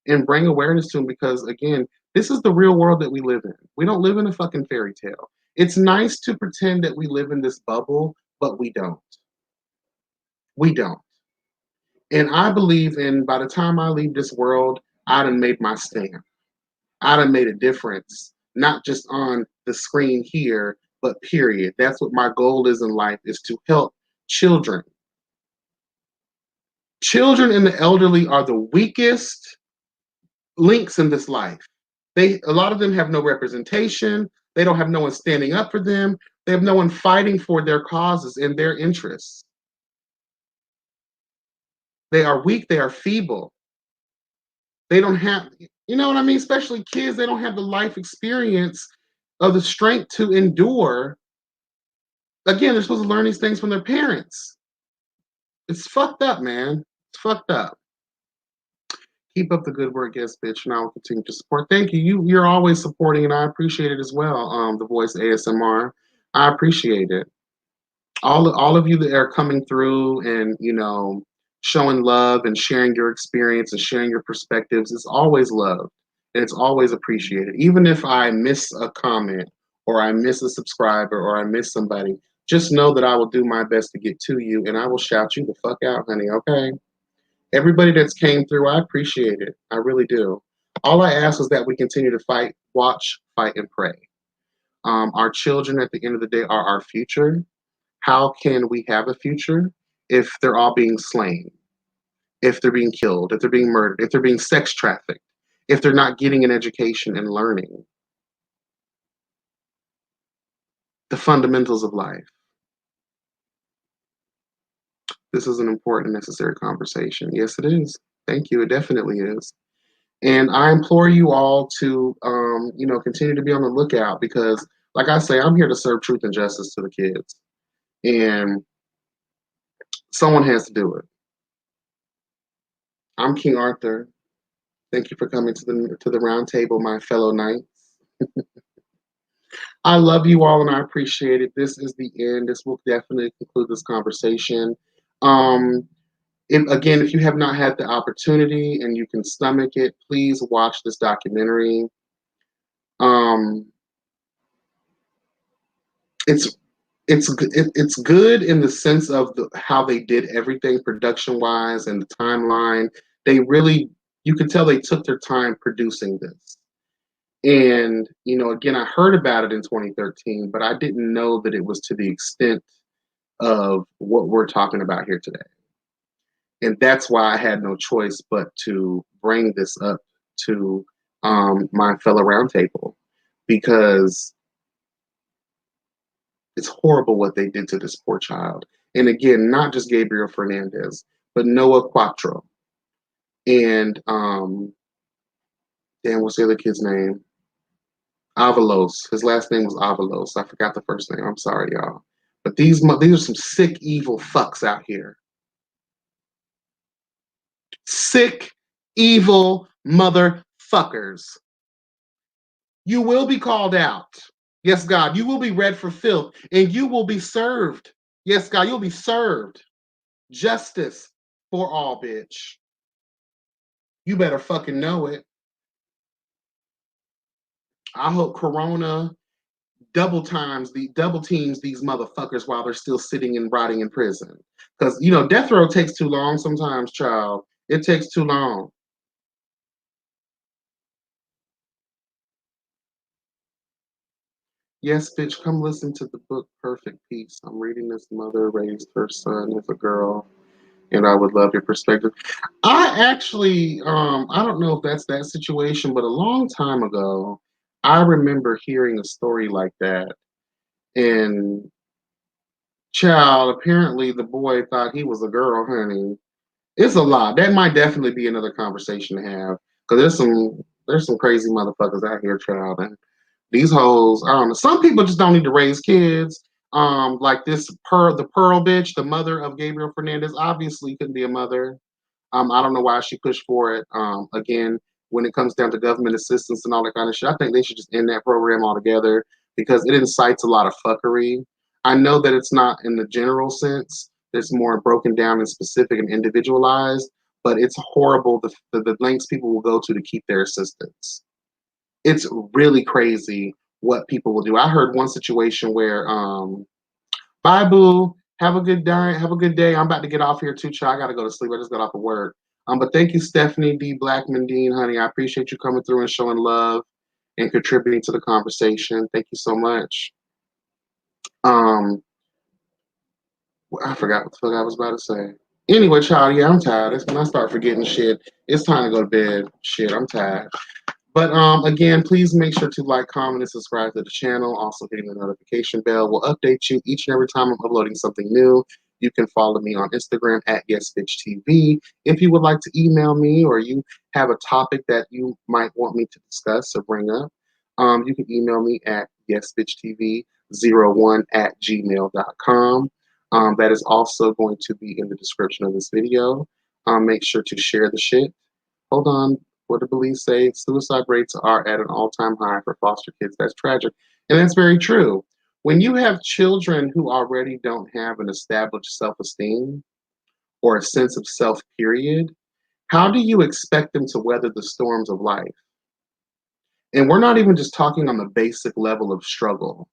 and bring awareness to them because again, this is the real world that we live in. We don't live in a fucking fairy tale. It's nice to pretend that we live in this bubble, but we don't. We don't. And I believe in by the time I leave this world, I done made my stamp. I done made a difference, not just on the screen here, but period. That's what my goal is in life is to help children. Children and the elderly are the weakest links in this life. A lot of them have no representation. They don't have no one standing up for them. They have no one fighting for their causes and their interests. They are weak. They are feeble. They don't have, you know what I mean? Especially kids, they don't have the life experience of the strength to endure. Again, they're supposed to learn these things from their parents. It's fucked up, man. It's fucked up. Keep up the good work, yes, bitch, and I will continue to support. Thank you. You're always supporting, and I appreciate it as well. The voice ASMR, I appreciate it. All of you that are coming through and showing love and sharing your experience and sharing your perspectives is always loved and it's always appreciated. Even if I miss a comment or I miss a subscriber or I miss somebody, just know that I will do my best to get to you and I will shout you the fuck out, honey. Okay. Everybody that's came through, I appreciate it. I really do. All I ask is that we continue to fight, watch, fight, and pray. Our children at the end of the day are our future. How can we have a future if they're all being slain, if they're being killed, if they're being murdered, if they're being sex trafficked, if they're not getting an education and learning the fundamentals of life? This is an important, necessary conversation. Yes, it is. Thank you. It definitely is. And I implore you all to, continue to be on the lookout because, like I say, I'm here to serve truth and justice to the kids, and someone has to do it. I'm King Arthur. Thank you for coming to the round table, my fellow knights. I love you all and I appreciate it. This is the end. This will definitely conclude this conversation. Um, Again, if you have not had the opportunity and you can stomach it, please watch this documentary. Um, it's it's good in the sense of how they did everything production wise and the timeline. They really, you could tell they took their time producing this. And again, I heard about it in 2013, but I didn't know that it was to the extent of what we're talking about here today. And that's why I had no choice but to bring this up to my fellow roundtable, because it's horrible what they did to this poor child. And again, not just Gabriel Fernandez, but Noah Quattro. And damn, what's the other kid's name? Avalos. His last name was Avalos. I forgot the first name. I'm sorry, y'all. But these are some sick, evil fucks out here. Sick, evil motherfuckers. You will be called out. Yes, God. You will be read for filth, and you will be served. Yes, God. You'll be served. Justice for all, bitch. You better fucking know it. I hope Corona double teams these motherfuckers while they're still sitting and rotting in prison. Because death row takes too long sometimes, child. It takes too long. Yes, bitch, come listen to the book Perfect Peace. I'm reading this. Mother raised her son as a girl, and I would love your perspective. I actually, I don't know if that's that situation, but a long time ago, I remember hearing a story like that. And child, apparently the boy thought he was a girl, honey. It's a lot. That might definitely be another conversation to have. Cause there's some crazy motherfuckers out here, child, and these hoes. I don't know. Some people just don't need to raise kids. Like the Pearl bitch, the mother of Gabriel Fernandez, obviously couldn't be a mother. I don't know why she pushed for it. Again, when it comes down to government assistance and all that kind of shit, I think they should just end that program altogether because it incites a lot of fuckery. I know that it's not in the general sense. It's more broken down and specific and individualized, but it's horrible the lengths people will go to keep their assistance. It's really crazy what people will do. I heard one situation where bye, boo. Have a good day. Have a good day. I'm about to get off here too, child. I gotta go to sleep. I just got off of work. But thank you, Stephanie D. Blackman Dean, honey. I appreciate you coming through and showing love and contributing to the conversation. Thank you so much. Um, I forgot what the fuck I was about to say. Anyway, child, yeah, I'm tired. It's when I start forgetting shit. It's time to go to bed. Shit, I'm tired. But again, please make sure to like, comment, and subscribe to the channel. Also, hitting the notification bell will update you each and every time I'm uploading something new. You can follow me on Instagram at YesBitchTV. If you would like to email me or you have a topic that you might want me to discuss or bring up, you can email me at YesBitchTV01@gmail.com. That is also going to be in the description of this video. Make sure to share the shit. Hold on. What do police say? Suicide rates are at an all-time high for foster kids. That's tragic. And that's very true. When you have children who already don't have an established self-esteem or a sense of self, period, how do you expect them to weather the storms of life? And we're not even just talking on the basic level of struggle.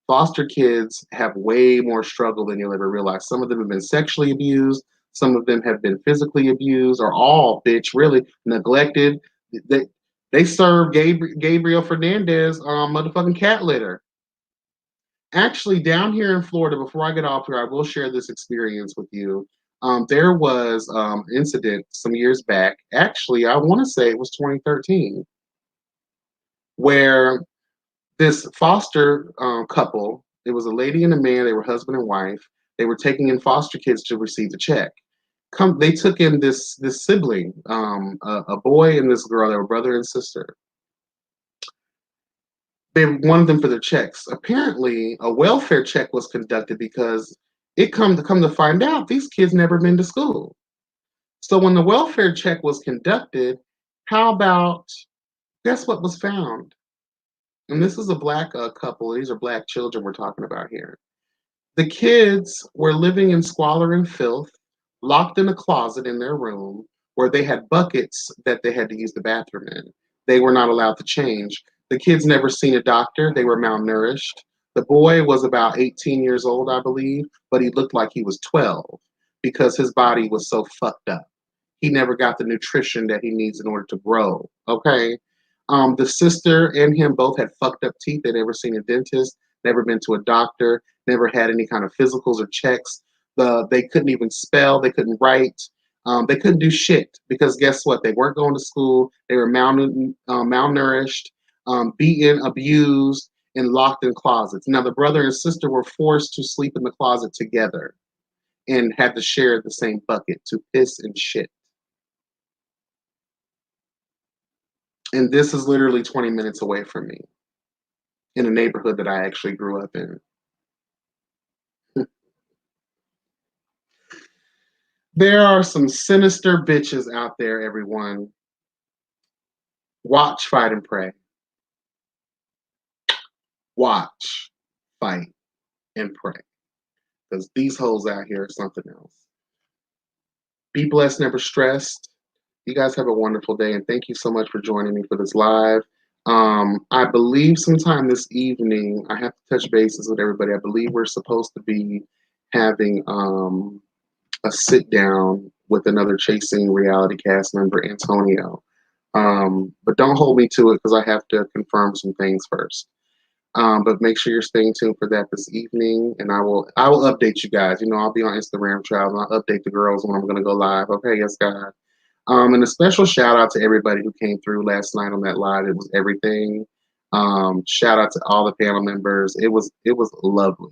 Foster kids have way more struggle than you'll ever realize. Some of them have been sexually abused. Some of them have been physically abused, or all, bitch, really neglected. They, they serve Gabriel Fernandez motherfucking cat litter. Actually, down here in Florida, before I get off here, I will share this experience with you. There was an incident some years back. Actually, I want to say it was 2013, where this foster couple, it was a lady and a man, they were husband and wife. They were taking in foster kids to receive the check. They took in this sibling, a boy and this girl. They were brother and sister. They wanted them for their checks. Apparently, a welfare check was conducted because it come to find out these kids never been to school. So when the welfare check was conducted, how about guess what was found? And this is a black couple. These are black children we're talking about here. The kids were living in squalor and filth, locked in a closet in their room where they had buckets that they had to use the bathroom in. They were not allowed to change. The kids never seen a doctor. They were malnourished. The boy was about 18 years old, I believe, but he looked like he was 12 because his body was so fucked up. He never got the nutrition that he needs in order to grow. Okay. The sister and him both had fucked up teeth. They'd never seen a dentist, never been to a doctor, never had any kind of physicals or checks. They couldn't even spell, they couldn't write, they couldn't do shit because guess what? They weren't going to school. They were malnourished, beaten, abused, and locked in closets. Now, the brother and sister were forced to sleep in the closet together and had to share the same bucket to piss and shit. And this is literally 20 minutes away from me in a neighborhood that I actually grew up in. There are some sinister bitches out there, everyone. Watch, fight, and pray. Watch, fight, and pray. Because these hoes out here are something else. Be blessed, never stressed. You guys have a wonderful day, and thank you so much for joining me for this live. I believe sometime this evening, I have to touch bases with everybody. I believe we're supposed to be having a sit down with another Chasing Reality cast member, Antonio. But don't hold me to it because I have to confirm some things first. But make sure you're staying tuned for that this evening, and I will update you guys. You know, I'll be on Instagram Trials, and I'll update the girls when I'm going to go live. Okay, yes, God. And a special shout out to everybody who came through last night on that live. It was everything. Shout out to all the panel members. It was lovely.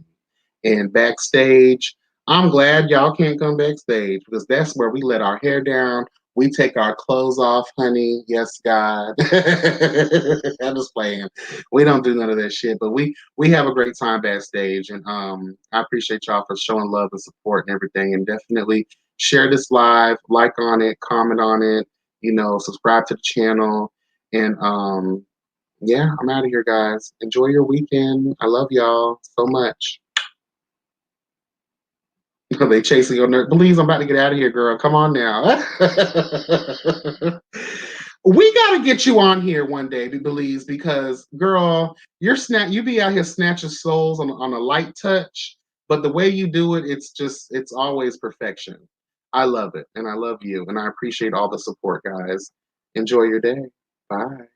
And backstage, I'm glad y'all can't come backstage because that's where we let our hair down. We take our clothes off, honey. Yes, God. I'm just playing. We don't do none of that shit, but we have a great time backstage, and I appreciate y'all for showing love and support and everything. And definitely share this live, like on it, comment on it. You know, subscribe to the channel, and yeah, I'm out of here, guys. Enjoy your weekend. I love y'all so much. They chasing your nerve. Belize, I'm about to get out of here, girl. Come on now. We gotta get you on here one day, Belize, because girl, you be out here snatching souls on a light touch, but the way you do it, it's always perfection. I love it, and I love you, and I appreciate all the support, guys. Enjoy your day. Bye.